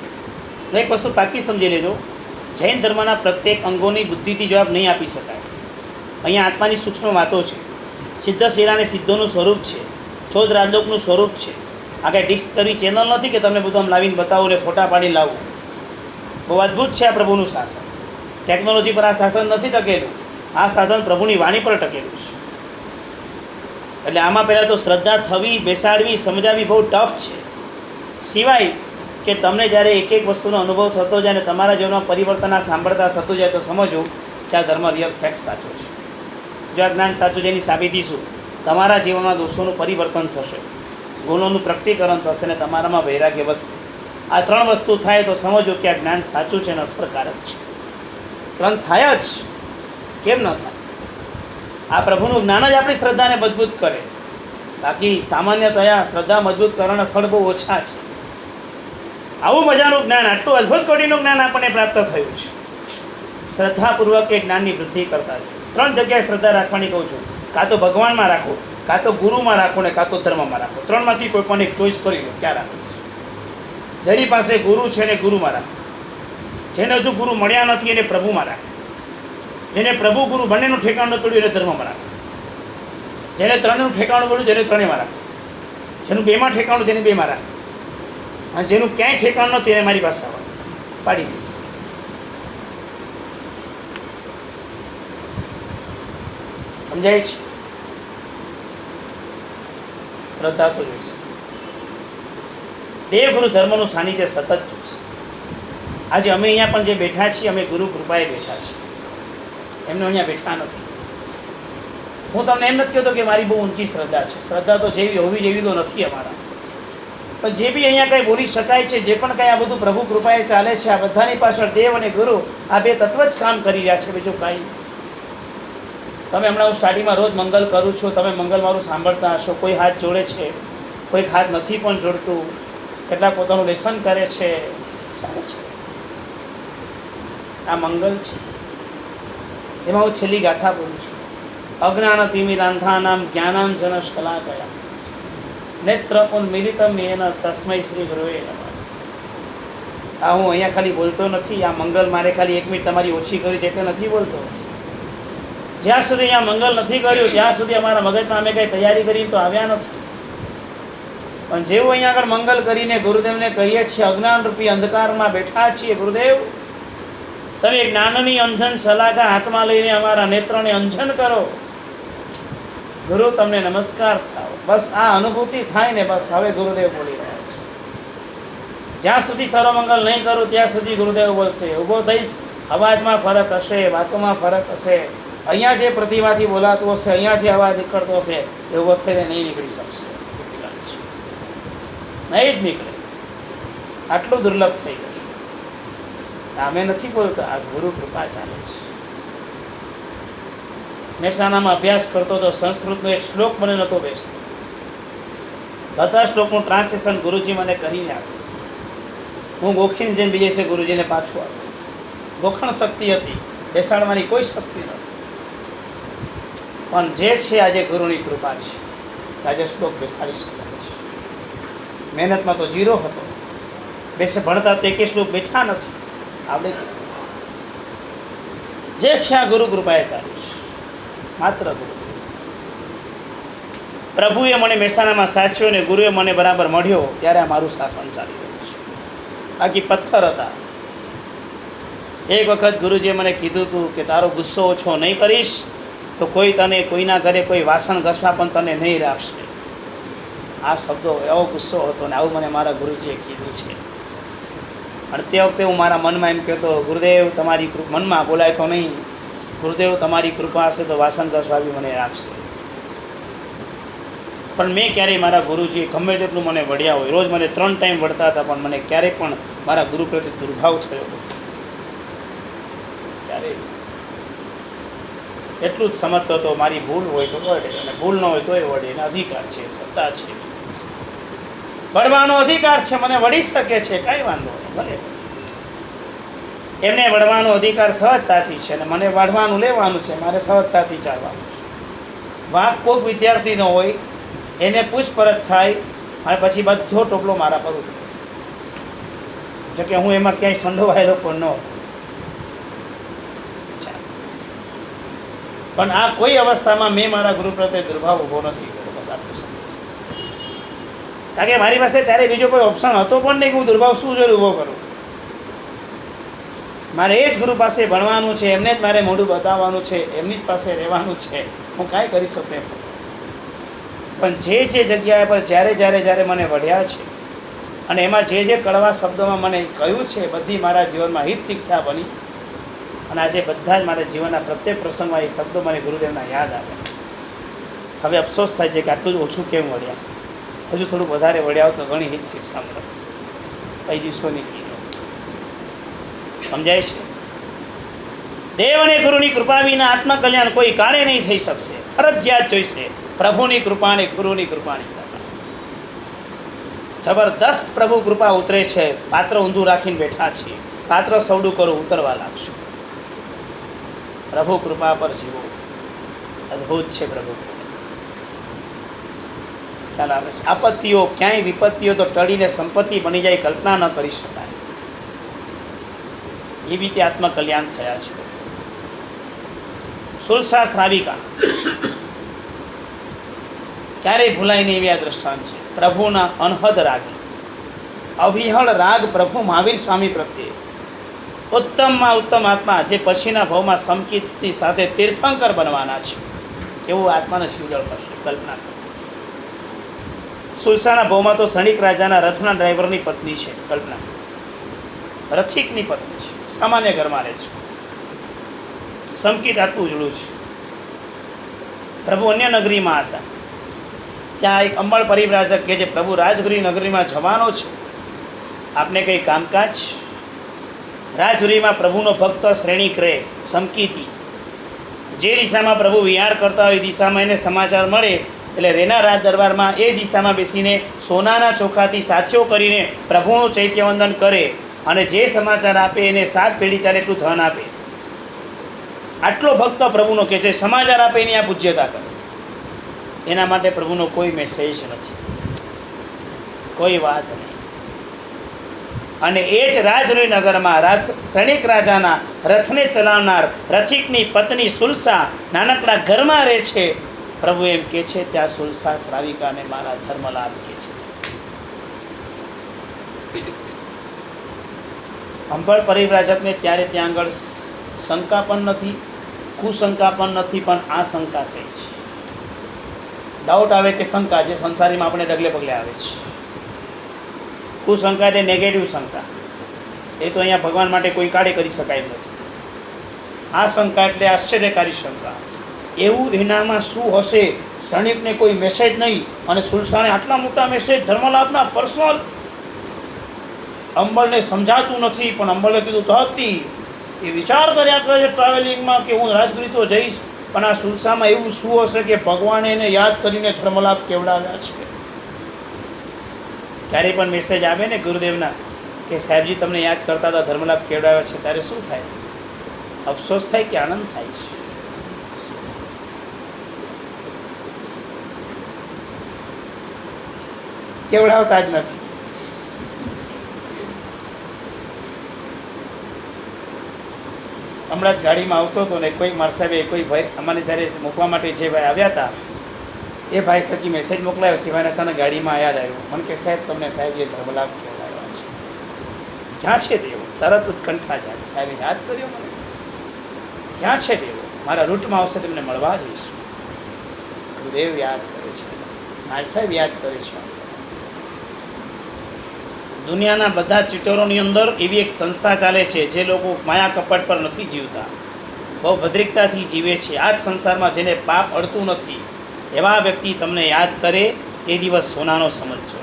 એક વસ્તુ પાકી સમજી લેજો. જૈન ધર્મના પ્રત્યેક અંગોની બુદ્ધિથી જવાબ નહીં આપી શકાય. અહીંયા આત્માની સૂક્ષ્મ વાતો છે. સિદ્ધ શેરા અને સિદ્ધોનું સ્વરૂપ છે, ચોદ રાજલોકનું સ્વરૂપ છે. આ કંઈ ડિસ્ક કરવી ચેનલ નથી કે તમને બધું આમ લાવીને બતાવું ને ફોટા પાડી લાવું. બહુ અદ્ભુત છે આ પ્રભુનું શાસન. ટેકનોલોજી પર આ શાસન નથી ટકેલું, આ શાસન પ્રભુની વાણી પર ટકેલું છે. એટલે આમાં પહેલાં તો શ્રદ્ધા થવી, બેસાડવી, સમજાવવી બહુ ટફ છે. સિવાય કે તમને જ્યારે એક એક વસ્તુનો અનુભવ થતો જાય અને તમારા જીવનમાં પરિવર્તન આ સાંભળતા થતું જાય તો સમજો કે આ ધર્મ રિયલ ફેક્ટ સાચો છે. જો આ જ્ઞાન સાચું જેની સાબિતી શું? તમારા જીવનમાં દોષોનું પરિવર્તન થશે, ગુણોનું પ્રગટીકરણ થશે અને તમારામાં વૈરાગ્ય વધશે. આ 3 વસ્તુ થાય તો સમજો કે આ જ્ઞાન સાચું છે અને અસરકારક છે. 3 થાય જ, કેમ ન થાય? આ પ્રભુનું જ્ઞાન જ આપણી શ્રદ્ધાને મજબૂત કરે. બાકી સામાન્યતયા શ્રદ્ધા મજબૂત કરવાના સ્થળ બહુ ઓછા છે. આવું મજાનું જ્ઞાન, આટલું અદ્ભુત કોટીનું જ્ઞાન આપણને પ્રાપ્ત થયું છે. શ્રદ્ધાપૂર્વક એ જ્ઞાનની વૃદ્ધિ કરતા છે. 3 જગ્યાએ શ્રદ્ધા રાખવાની કહું છું. કાં તો ભગવાનમાં રાખો, કાં તો ગુરુમાં રાખો ને કાં તો ધર્મમાં રાખો, ત્રણમાંથી કોઈ પણ એક ચોઈસ કરી લો ક્યાં રાખીશ. જેની પાસે ગુરુ છે ને ગુરુમાં રાખો, જેને હજુ ગુરુ મળ્યા નથી એને પ્રભુમાં રાખે, જેને પ્રભુ ગુરુ બંનેનું ઠેકાણું તોડ્યું એને ધર્મમાં રાખે, જેને ત્રણનું ઠેકાણું મળ્યું જેને ત્રણેયમાં રાખે, જેનું બેમાં ઠેકાણું તેને બેમાં રાખે, અને જેનું ક્યાંય ઠેકાણું નથી એને મારી પાસે આવે પાડી દઈશ. સમજાય છે? શ્રદ્ધા તો જોઈશે, દેવ ગુરુ ધર્મનું સાનિધ્ય સતત જોઈશે. આજે અમે અહીંયા પણ જે બેઠા છીએ અમે ગુરુ કૃપાએ બેઠા છીએ, એમને અહીંયા બેઠા નથી. હું તમને એમ નથી કહેતો કે મારી બહુ ઊંચી શ્રદ્ધા છે, શ્રદ્ધા તો જેવી હોવી જેવી તો નથી અમારા, પણ જે બી અહીંયા કંઈ બોલી શકાય છે, જે પણ કંઈ આ બધું પ્રભુ કૃપાએ ચાલે છે, આ બધાની પાછળ દેવ અને ગુરુ આ બે તત્વ જ કામ કરી રહ્યા છે, બીજું કાંઈ. તમે હમણાં હું સ્ટાર્ટિંગમાં રોજ મંગલ કરું છું, તમે મંગલ મારું સાંભળતા હશો. કોઈ હાથ જોડે છે, કોઈક હાથ નથી પણ જોડતું, કેટલાક પોતાનું લેસન કરે છે, ચાલે છે. આ મંગલ છે. એમાં હું છેલ્લી ગાથા બોલું છું. અજ્ઞાન તિમિરાંધાનામ જ્ઞાનામ જન શલાકયા નેત્ર ઉન્મિલિતમ યેન તસ્મૈ શ્રી ગુરુવે નમઃ. આ હું અહીંયા ખાલી બોલતો નથી, આ મંગલ મારે ખાલી 1 મિનિટ તમારી ઓછી કરી છે એટલે નથી બોલતો. જ્યાં સુધી અહીંયા મંગલ નથી કર્યું ત્યાં સુધી અમારા મગજમાં અમે કંઈ તૈયારી કરી તો આવ્યા નથી. પણ જેવું અહીંયા આગળ મંગલ કરીને ગુરુદેવને કહીએ છીએ, અજ્ઞાનરૂપી અંધકારમાં બેઠા છીએ, ગુરુદેવ તમે જ્ઞાનની અંજન શલાકા હાથમાં લઈને અમારા નેત્રને અંજન કરો. ગુરુ તમને નમસ્કાર થાવ. બસ આ અનુભૂતિ થાય ને બસ હવે ગુરુદેવ બોલી રહ્યા છે. જ્યાં સુધી સર્વમંગલ નહીં કરું ત્યાં સુધી ગુરુદેવ બોલશે. ઊભો થઈશ, અવાજમાં ફરક હશે, વાતોમાં ફરક હશે. અહીંયા જે પ્રતિભાથી બોલાતું હશે, અહીંયા જે અવાજ નીકળતો હશે એ ઊભો થઈને નહીં નીકળી શકશે, નહીં જ નીકળે. આટલું દુર્લભ થઈ ગયું. અમે નથી બોલતા, આ ગુરુ કૃપા ચાલે છે. મહેસાણામાં અભ્યાસ કરતો તો સંસ્કૃતનો એક શ્લોક મને નહોતો બેસતો. બધા શ્લોકનું ટ્રાન્સલેશન ગુરુજી મને કરીને આપ્યું. હું ગોખીને જેમ બીજે છે ગુરુજીને પાછું આપ્યું. ગોખણ શક્તિ હતી, બેસાડવાની કોઈ શક્તિ નહોતી. પણ જે છે આજે ગુરુની કૃપા છે, આજે શ્લોક બેસાડી શકાય છે. મહેનતમાં તો 0 હતો, બેસે ભણતા તો 1 શ્લોક બેઠા નથી, આવડે જે છે આ ગુરુ કૃપાએ ચાલુ છે. માત્ર ગુરુ. પ્રભુએ મને મહેસાણામાં સાચ્યો ને ગુરુએ મને બરાબર મળ્યો ત્યારે આ મારું શાસન ચાલી રહ્યું છે. બાકી પથ્થર હતા. એક વખત ગુરુજીએ મને કીધું હતું કે તારો ગુસ્સો ઓછો નહીં કરીશ તો કોઈ તને કોઈના ઘરે કોઈ વાસણ ઘસવા પણ તને નહીં રાખશે. આ શબ્દો એવો ગુસ્સો હતો ને આવું મને મારા ગુરુજીએ કીધું છે. અને તે વખતે હું મારા મનમાં એમ કહેતો, ગુરુદેવ તમારી મનમાં બોલાય તો નહીં, ગુરુદેવ તમારી કૃપા હશે તો વાસણ ઘસવા બી મને રાખશે. પણ મેં ક્યારેય મારા ગુરુજી ગમે તેટલું મને વળ્યા હોય, રોજ મને 3 ટાઈમ વળતા હતા, પણ મને ક્યારેય પણ મારા ગુરુ પ્રત્યે દુર્ભાવ થયો નથી. ક્યારેય એટલું જ સમજતો હતો મારી ભૂલ હોય તો વળે અને ભૂલ ન હોય તોય વળે. એનો અધિકાર છે, સત્તા છે, વળવાનો અધિકાર છે. મને વળી શકે છે, કાંઈ વાંધો નહીં, ભલે. એમને વળવાનો અધિકાર સહજતાથી છે અને મને વાળવાનું લેવાનું છે, મારે સહજતાથી ચાલવાનું છે. વાંક કોઈક વિદ્યાર્થીનો હોય એને પૂછપરછ થાય અને પછી બધો ટોપલો મારા પર ઉતરે. જોકે હું એમાં ક્યાંય સંડોવાયેલો પણ ન હોય. પણ આ કોઈ અવસ્થામાં મેં મારા ગુરુ પ્રત્યે દુર્ભાવ ઊભો નથી કર્યો. બસ આટલું સમજ. કારણ કે મારી પાસે ત્યારે બીજો કોઈ ઓપ્શન હતો પણ નહીં કે હું દુર્ભાવ શું જોઈને ઊભો કરું. મારે એ જ ગુરુ પાસે ભણવાનું છે, એમને જ મારે મોઢું બતાવવાનું છે, એમની જ પાસે રહેવાનું છે. હું કાંઈ કરી શકું એમ. પણ જે જગ્યાએ પર જ્યારે મને વળ્યા છે અને એમાં જે કડવા શબ્દોમાં મને કહ્યું છે બધી મારા જીવનમાં હિત શિક્ષા બની. અને આજે બધા જ મારા જીવનના પ્રત્યેક પ્રસંગમાં એ શબ્દો મને ગુરુદેવના યાદ આવે. હવે અફસોસ થાય છે કે આટલું જ ઓછું કેમ વળ્યા. હજુ થોડુંક વધારે વળ્યા હોત તો ઘણી હિત શિક્ષા મળે. કઈ દિવસોની કીધો સમજાય છે. દેવ અને ગુરુની કૃપા વિના આત્મકલ્યાણ કોઈ કાળે નહીં થઈ શકશે. ફરજિયાત જોઈશે પ્રભુની કૃપા અને ગુરુની કૃપાની કૃપા. જબરદસ્ત પ્રભુ કૃપા ઉતરે છે. પાત્ર ઊંધું રાખીને બેઠા છીએ, પાત્ર સવડું કરું ઉતરવા લાગશે. પ્રભુ કૃપા પર જીવો. અદ્ભુત છે પ્રભુ. ખ્યાલ આવે છે. આપત્તિઓ, ક્યાંય વિપત્તિઓ તો ટળીને સંપત્તિ બની જાય, કલ્પના ન કરી શકાય એવી રીતે આત્મકલ્યાણ થયા છે. સુલસા શ્રાવિકા ક્યારેય ભૂલાય નહીં એવી આ દ્રષ્ટાંત છે. પ્રભુના અનહદ રાગી, અવિહળ રાગ પ્રભુ મહાવીર સ્વામી પ્રત્યે, ઉત્તમમાં ઉત્તમ આત્મા જે પછીના ભાવમાં સમકીતની સાથે તીર્થંકર બનવાના છે, કેવું આત્માને શિવદળ કરશે, કલ્પના કરો. સુલસાના ભાવમાં તો સૈનિક રાજાના રથના ડ્રાઈવરની પત્ની છે, કલ્પના કરો. રથિકની પત્ની છે, સામાન્ય ઘરમાં રહે છે. સમકીત આટલું ઉજળું છે. પ્રભુ અન્ય નગરીમાં હતા, ત્યાં એક અંબળ પરિવ્રાજક કે જે પ્રભુ રાજગુરી નગરીમાં જવાનો છે, આપને કંઈ કામકાજ. રાજગુરીમાં પ્રભુનો ભક્ત શ્રેણી કરે સમકીતી, જે દિશામાં પ્રભુ વિહાર કરતા હોય એ દિશામાં એને સમાચાર મળે એટલે રેના રાજ દરબારમાં એ દિશામાં બેસીને સોનાના ચોખાથી સાથીઓ કરીને પ્રભુનું ચૈત્યવંદન કરે અને જે સમાચાર આપે એને 7 પેઢી ત્યારે એટલું ધન આપે. આટલો ભક્ત પ્રભુનો કે છે, સમાચાર આપે એની આ પૂજ્યતા કરે. એના માટે પ્રભુનો કોઈ મેસેજ નથી, કોઈ વાત નહીં. અને એ જ રાજગુરી નગરમાં સૈનિક રાજાના રથને ચલાવનાર રથિકની પત્ની સુલસા નાનકડા ઘરમાં રહે છે. પ્રભુ એમ કે છે, ત્યાં સુલસા શ્રાવિકાને મારા ધર્મલાભ કે છે. અંબળ પરિવ્રાજકને ત્યારે ત્યાં આગળ શંકા પણ નથી, કુશંકા પણ નથી, પણ આ શંકા થઈ છે. ડાઉટ આવે કે શંકા જે સંસારીમાં આપણે ડગલે પગલે આવે છે. કુશંકા એટલે નેગેટિવ શંકા, એ તો અહીંયા ભગવાન માટે કોઈ કાઢે કરી શકાય એમ નથી. આ શંકા એટલે આશ્ચર્યકારી શંકા. એવું એનામાં શું હશે? શ્રણિકને કોઈ મેસેજ નહીં અને સુલસાને આટલા મોટા મેસેજ ધર્મલાભના પર્સનલ. અંબળને સમજાતું નથી, પણ અંબળે કીધું તો હતી. એ વિચાર કર્યા કરે છે ટ્રાવેલિંગમાં કે હું રાજગુરી તો જઈશ, પણ આ સુલસામાં એવું શું હશે કે ભગવાને એને યાદ કરીને ધર્મલાભ કેવડાવ્યા છે. ત્યારે પણ મેસેજ આવે ને ગુરુદેવના કે સાહેબજી તમને યાદ કરતા હતા, ધર્મલાભ કેવડાવ્યા છે, ત્યારે શું થાય? અફસોસ થાય કે આનંદ થાય છે? કેવડાવતા જ નથી. હમણાં જ ગાડીમાં આવતો હતો ને કોઈ મારા સાહેબે કોઈ ભાઈ અમને જ્યારે મૂકવા માટે જે ભાઈ આવ્યા હતા એ ભાઈ થકી મેસેજ મોકલાયો સિવાયના અચાનક ગાડીમાં યાદ આવ્યું. મને કે સાહેબ તમને સાહેબે ધર્મલાભ કેવડાવ્યા છે. ક્યાં છે તેઓ? તરત ઉત્કંઠા જાગે, સાહેબે યાદ કર્યો મને? ક્યાં છે તેઓ? મારા રૂટમાં આવશે તેમને મળવા જઈશ. ગુરુદેવ યાદ કરે છે, મારા સાહેબ યાદ કરે છે. દુનિયાના બધા ચિટરોની અંદર એવી એક સંસ્થા ચાલે છે જે લોકો માયા કપટ પર નથી જીવતા, બહુ ભદ્રિકતાથી જીવે છે. આ જ સંસારમાં જેને પાપ અડતું નથી એવા વ્યક્તિ તમને યાદ કરે એ દિવસ સોનાનો સમજજો.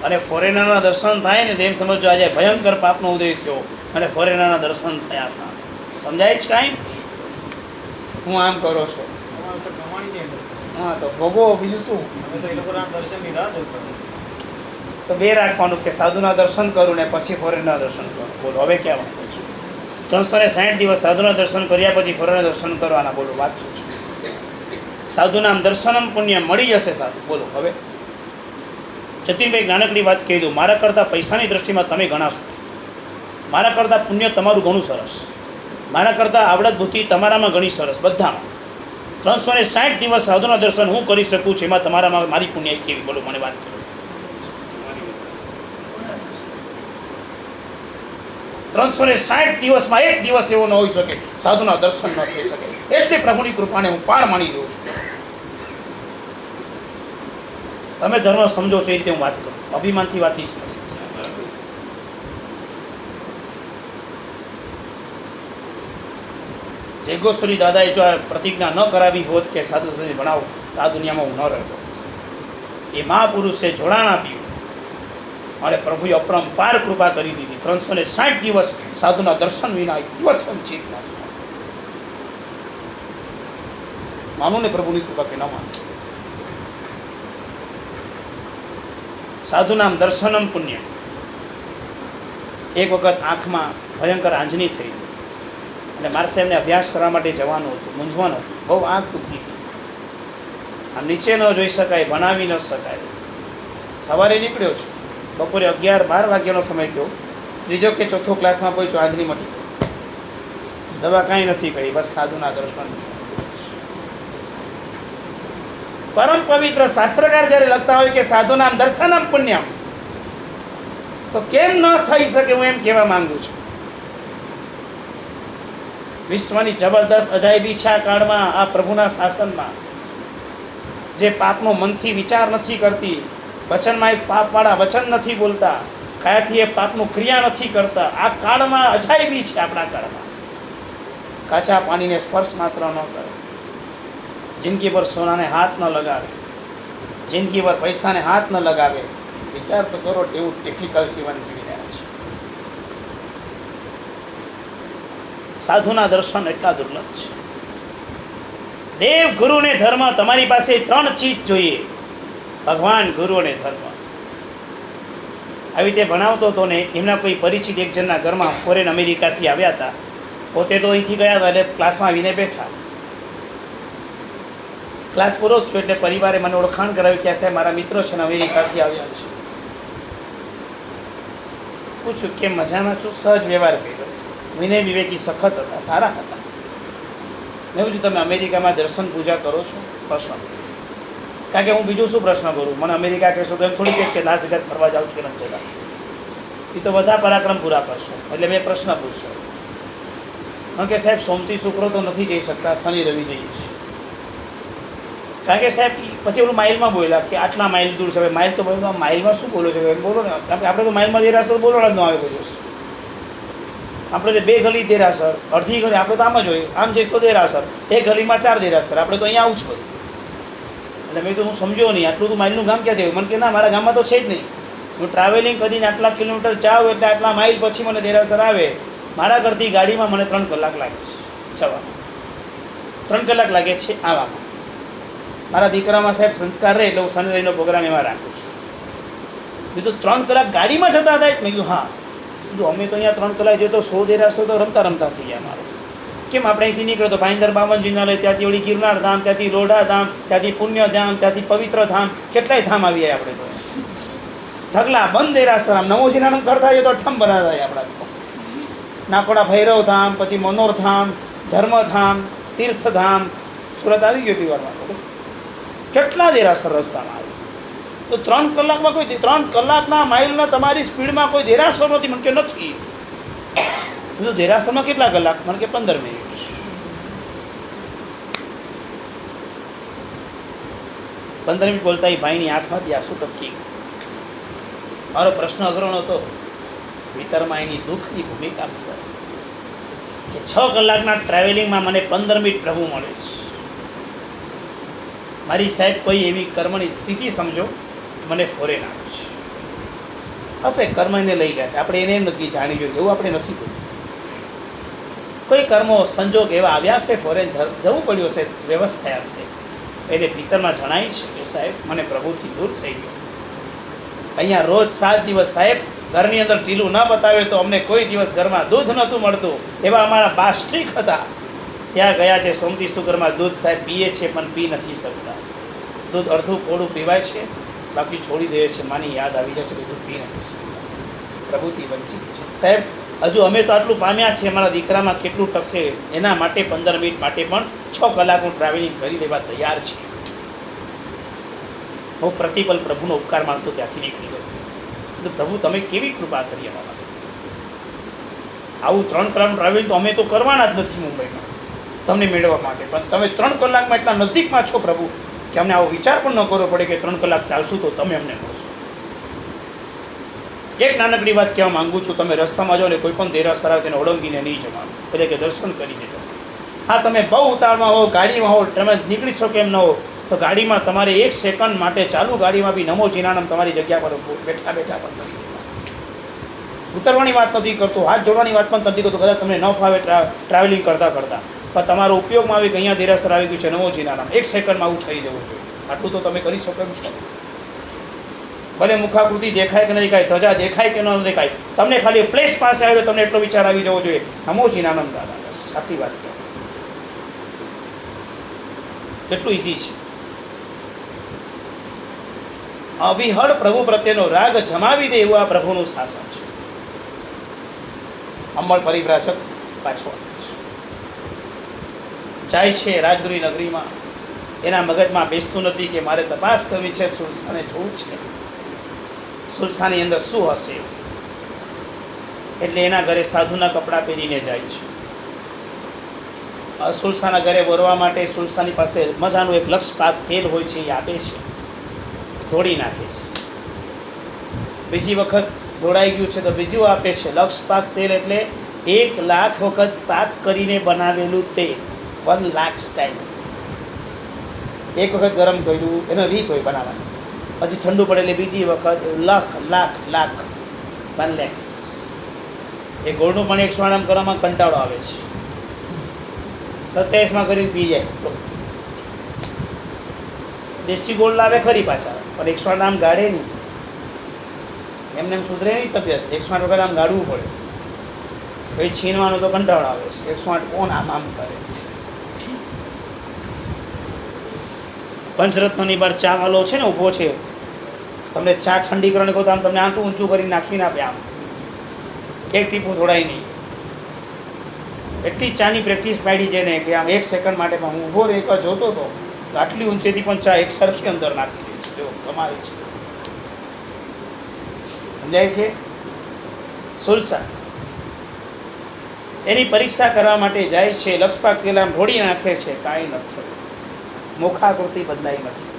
અને ફોરેનરના દર્શન થાય ને તેમ સમજો આજે ભયંકર પાપનો ઉદય થયો અને ફોરેનરના દર્શન થયા છે. સમજાય જ કાંઈ? હું આમ કરો છો, હા તો ભોગવો, બીજું શું? તો બે રાખવાનું કે સાધુના દર્શન કરું ને પછી ફોરેનના દર્શન કરું. બોલો હવે ક્યાં વાંધો છું? 360 દિવસ સાધુના દર્શન કર્યા પછી ફોરેનના દર્શન કરવાના. બોલો વાત શું છે? સાધુનામ દર્શનમ પુણ્ય મળી જશે સાધુ. બોલો હવે જતીનભાઈ નાનકડી વાત કહી દઉં. મારા કરતાં પૈસાની દૃષ્ટિમાં તમે ગણાશો, મારા કરતાં પુણ્ય તમારું ઘણું સરસ, મારા કરતાં આવડત બુદ્ધિ તમારામાં ઘણી સરસ, બધામાં. 360 દિવસ સાધુના દર્શન હું કરી શકું છું, એમાં તમારામાં મારી પુણ્ય કેવી? બોલો મને વાત કરો. 360 દિવસમાં એક દિવસ એવો ન હોઈ શકે સાધુના દર્શન ન થઈ શકે. એટલી પ્રભુની કૃપાને હું પાર માની રહ્યો છું. તમે ધર્મ સમજો છો એ રીતે હું વાત કરું છું, અભિમાનથી વાત નહીં સમજો. જયગોસ્વરી દાદાએ જો આ પ્રતિજ્ઞા ન કરાવી હોત કે સાધુ સાધુ ભણાવો તો આ દુનિયામાં હું ન રહેતો. એ મહાપુરુષે જોડાણ આપ્યું અને પ્રભુએ અપરંપાર કૃપા કરી દીધી. 360 દિવસ સાધુના દર્શન વિના એક દિવસ પણ ચીત ન થયો. માનું ને પ્રભુની કૃપા કે ન માનું? સાધુનામ દર્શનમ પુણ્ય. એક વખત આંખમાં ભયંકર આંજની થઈ અને મારા સાહેબને અભ્યાસ કરવા માટે જવાનું હતું, મૂંઝવણ હતી, બહુ આંખ દુખતી હતી. આમ નીચે ન જોઈ શકાય, બનાવી ન શકાય. સવારે નીકળ્યો છું, બપોરે 11-12 વાગ્યાનો સમય થયો, ત્રીજો કે ચોથો ક્લાસમાં પહોંચ્યો, આંધળી મટી. દવા કાંઈ નથી કરી, બસ સાધુના દર્શન. પરમ પવિત્ર શાસ્ત્રકાર જ્યારે લખતા હોય કે સાધુનામ દર્શનમ પુણ્યમ, તો કેમ ન થઈ શકે, હું એમ કહેવા માંગુ છું. વિશ્વની જબરદસ્ત અજાયબી છે આ કાળમાં, આ પ્રભુના શાસનમાં. જે પાપનો મનથી વિચાર નથી કરતી, વચનમાં એક પાપવાળા વચન નથી બોલતા, કાયાથી એ પાપનું ક્રિયા નથી કરતા, આ કાળમાં અજાયબી છે. આપણા કાળમાં કાચા પાણીને સ્પર્શ માત્ર ન કરે, જિંદગી પર સોનાને હાથ ન લગાવે, જિંદગી પર પૈસાને હાથ ન લગાવે. વિચાર તો કરો, એવું ડિફિકલ્ટ જીવન જીવી રહ્યા છે. સાધુના દર્શન એટલા દુર્લભ છે. દેવ, ગુરુ ને ધર્મ. તમારી પાસે 3 ચીજ જોઈએ: ભગવાન, ગુરુ અને ધર્મ. આવી રીતે ભણાવતો હતો ને, એમના કોઈ પરિચિત એક જણના ઘરમાં ફોરેન અમેરિકાથી આવ્યા હતા. પોતે તો અહીંથી ગયા હતા, એટલે ક્લાસમાં આવીને બેઠા. ક્લાસ પૂરો થયો એટલે પરિવારે મને ઓળખાણ કરાવી કે સાહેબ મારા મિત્રો છે ને અમેરિકાથી આવ્યા છે. પૂછ્યું કેમ, મજામાં છું? સહજ વ્યવહાર કર્યો. વિનય વિવેકી સખત હતા, સારા હતા. મેં પૂછ્યું તમે અમેરિકામાં દર્શન પૂજા કરો છો? પ્રશ્ન. કારણ કે હું બીજું શું પ્રશ્ન કરું? મને અમેરિકા કહેશો તો એમ થોડી કહેશ કે લાસ વેગાસ ફરવા જાઉં છું કે નથી જતા. એ તો બધા પરાક્રમ પૂરા કરશો. એટલે મેં પ્રશ્ન પૂછ્યો. કારણ કે સાહેબ સોમથી શુક્ર તો નથી જઈ શકતા, શનિ રવિ જઈએ છીએ. કારણ કે સાહેબ પછી ઓલું માઇલમાં બોલ્યા કે આટલા માઇલ દૂર છે. માઇલ તો બોલો, માઇલમાં શું બોલો છો એમ બોલો ને. કારણ કે આપણે તો માઇલમાં દેરાસર બોલવાના જ ન આવે કોઈ દિવસ. આપણે તો 2 ગલી દેરાસર, અડધી ગલી આપણે તો આમ જ હોય. આમ જઈશ તો દેરાસર, 1 ગલીમાં 4 દેરાસર. આપણે તો અહીંયા આવું જ હોય. એટલે મેં તો હું સમજ્યો નહીં, આટલું તો માઇલનું ગામ ક્યાં થયું? મને કે ના, મારા ગામમાં તો છે જ નહીં. હું ટ્રાવેલિંગ કરીને આટલા કિલોમીટર જાઉં એટલે આટલા માઇલ પછી મને દેરાસર આવે. મારા ઘરથી ગાડીમાં મને 3 કલાક લાગે છે જવામાં, 3 કલાક લાગે છે આવવામાં. મારા દીકરામાં સાહેબ સંસ્કાર રહે એટલે હું શનિ રવિનો પ્રોગ્રામ એમાં રાખું છું. કીધું 3 કલાક ગાડીમાં જતા હતા? મેં કીધું હા. કીધું અમે તો અહીંયા 3 કલાક જઈએ તો 100 દેરાસર તો રમતા રમતા થઈ જાય અમારો. કેમ આપણે અહીંથી નીકળે તો ભાઈંદર બાવનજીના લઈ, ત્યાંથી વળી ગિરનાર ધામ, ત્યાંથી રોડા ધામ, ત્યાંથી પુણ્ય ધામ, ત્યાંથી પવિત્ર ધામ, કેટલાય ધામ આવી જાય આપણે તો. ઢગલા બંધ દેરાસર, આમ નમોજીના નામ કરતા જઈએ તો ઠમ બનાવતા જાય આપણા તો. નાકોડા ભૈરવ ધામ, પછી મનોર ધામ, ધર્મધામ, તીર્થધામ. સુરત આવી ગયો પીવારમાં તો કેટલા દેરાસર રસ્તામાં આવે. તો 3 કલાકમાં કોઈ 3 કલાકના માઇલના તમારી સ્પીડમાં કોઈ દેરાસર નથી? મને કે નથી. બીજું દેરાસરમાં કેટલા કલાક? મને કે 15 મિનિટ. બોલતા એ ભાઈની આંખમાંથી આંસુ ટપકી ગયું. મારો પ્રશ્ન અઘરો નહોતો, ભીતરમાં એની દુઃખની ભૂમિકા કે 6 કલાકના ટ્રાવેલિંગમાં મને 15 મિનિટ પ્રભુ મળે છે. મારી સાહેબ કોઈ એવી કર્મની સ્થિતિ સમજો મને ફોરેન આવે છે. હશે કર્મને લઈ ગયા છે, આપણે એને એમ નથી જાણી જોઈએ એવું આપણે નથી કર્યું. કોઈ કર્મો સંજોગ એવા આવ્યા છે, ફોરેન જવું પડ્યું હશે વ્યવસ્થા છે. એને ભીતરમાં જણાય છે કે સાહેબ મને પ્રભુથી દૂર થઈ ગયો. અહીંયા રોજ 7 દિવસ સાહેબ ઘરની અંદર ઢીલું ન બતાવે તો અમને કોઈ દિવસ ઘરમાં દૂધ નહોતું મળતું. એવા અમારા બા સ્ટ્રીક હતા. ત્યાં ગયા છે, સોમથી શુક્રમાં દૂધ સાહેબ પીએ છે પણ પી નથી શકતા. દૂધ અડધું કોળું પીવાય છે, બાકી છોડી દે છે. માની યાદ આવી જાય છે કે દૂધ પી નથી શકતા, પ્રભુથી વંચિત છે. સાહેબ હજુ અમે તો આટલું પામ્યા છીએ, અમારા દીકરામાં કેટલું ટકશે? એના માટે 15 મિનિટ માટે પણ 6 કલાક હું ટ્રાવેલિંગ કરી લેવા તૈયાર છે. હું પ્રતિપલ પ્રભુનો ઉપકાર માનતો ત્યાંથી નીકળી ગયો. તો પ્રભુ તમે કેવી કૃપા કરી એના માટે? આવું 3 કલાકનું ટ્રાવેલિંગ તો અમે તો કરવાના જ નથી મુંબઈમાં તમને મેળવવા માટે, પણ તમે 3 કલાકમાં એટલા નજીકમાં છો પ્રભુ કે અમને આવો વિચાર પણ ન કરવો પડે કે 3 કલાક ચાલશું તો તમે અમને મળશો. એક નાનકડી વાત કહેવા માંગુ છું. તમે રસ્તામાં જાઓ ને કોઈ પણ દેરાસર આવે તેને ઓળંગીને નહીં જવાનું, એટલે કે દર્શન કરીને જાઓ. હા, તમે બહુ ઉતાવળમાં હો, ગાડીમાં હો, તમે નીકળી છો કેમ ન હો, તો ગાડીમાં તમારે 1 સેકન્ડ માટે ચાલુ ગાડીમાં બી નમો જીનાનમ તમારી જગ્યા પર બેઠા બેઠા પણ કરી દેવા. ઉતરવાની વાત નથી કરતો, હાથ જોડવાની વાત પણ નથી કરતો. કદાચ તમને ન ફાવે ટ્રાવેલિંગ કરતાં કરતાં, પણ તમારો ઉપયોગમાં આવે કે અહીંયા દેરાસર આવી ગયું છે નમો જીનાનમ, 1 સેકન્ડમાં આવું થઈ જવું જોઈએ. આટલું તો તમે કરી શકો એમ છો. ભલે મુખાકૃતિ દેખાય કે ન દેખાય, ધજા દેખાય કે ન દેખાય, તમને ખાલી પ્લેસ પાસે આવ્યો તમને એટલો વિચાર આવી જવો જોઈએ નમો જીનાનમ દાદા. બસ આટલી વાત. કેટલું ઇઝી છે. અવિહળ પ્રભુ પ્રત્યેનો રાગ જમાવી દે એવું આ પ્રભુનું શાસન છે. અમળ પરિવ્રાજક પાછો આવે છે, જાય છે રાજગૃહ નગરીમાં. એના મગજમાં બેસતું નથી કે મારે તપાસ કરવી છે, સુલસાને જોવું છે, સુલસાની અંદર શું હશે. એટલે એના ઘરે સાધુના કપડાં પહેરીને જાય છે. સુલસાના ઘરે વરવા માટે સુલસાની પાસે મજાનું એક લક્ષપાત તેલ હોય છે, એ આપે છે, ધોળી નાખે છે. બીજી વખત ધોળાઈ ગયું છે તો બીજું આપે છે લક્ષપાત તેલ, એટલે 1,00,000 વખત પાક કરીને બનાવેલું તેલ, 1 લાખ સ્ટાઇલ. એક વખત ગરમ કર્યું, એનો રીત હોય બનાવવાની, પછી ઠંડુ પડે એટલે બીજી વખત લાખ 1 lakhs. એ ગોળનું પણ 108 કરવામાં કંટાળો આવે છે, 27માં કરીને પી જાય. દેશી ગોળ લાવે ખરી પાછા, પણ 108 આમ ગાળે નહીં, એમને એમ સુધરે નહીં તબિયત. 108 વખત આમ ગાળવું પડે, પછી છીનવાનું તો કંટાળો આવે છે. 108 કોણ આમ કરે. પંચરત્નની બાર ચા વાળો છે ને ઊભો છે, તમને ચા ઠંડી કરવાની કહો તો આમ તમને આંટું ઊંચું કરીને નાખીને આપે, આમ એક ટીપું થોડાય નહીં. એટલી ચાની પ્રેક્ટિસ પાડી છે ને કે આમ 1 સેકન્ડ માટે પણ હું ઊભો રહી એકવાર જોતો હતો, આટલી ઊંચેથી પણ ચા એક સરખી અંદર નાખી દે છે. જો તમારે છે, સમજાય છે. સુલસા એની પરીક્ષા કરવા માટે જાય છે, લક્ષપાક તેલ આમ ઢોળી નાખે છે, કાંઈ નથી થયું. મુખાકૃતિ બદલાઈ નથી,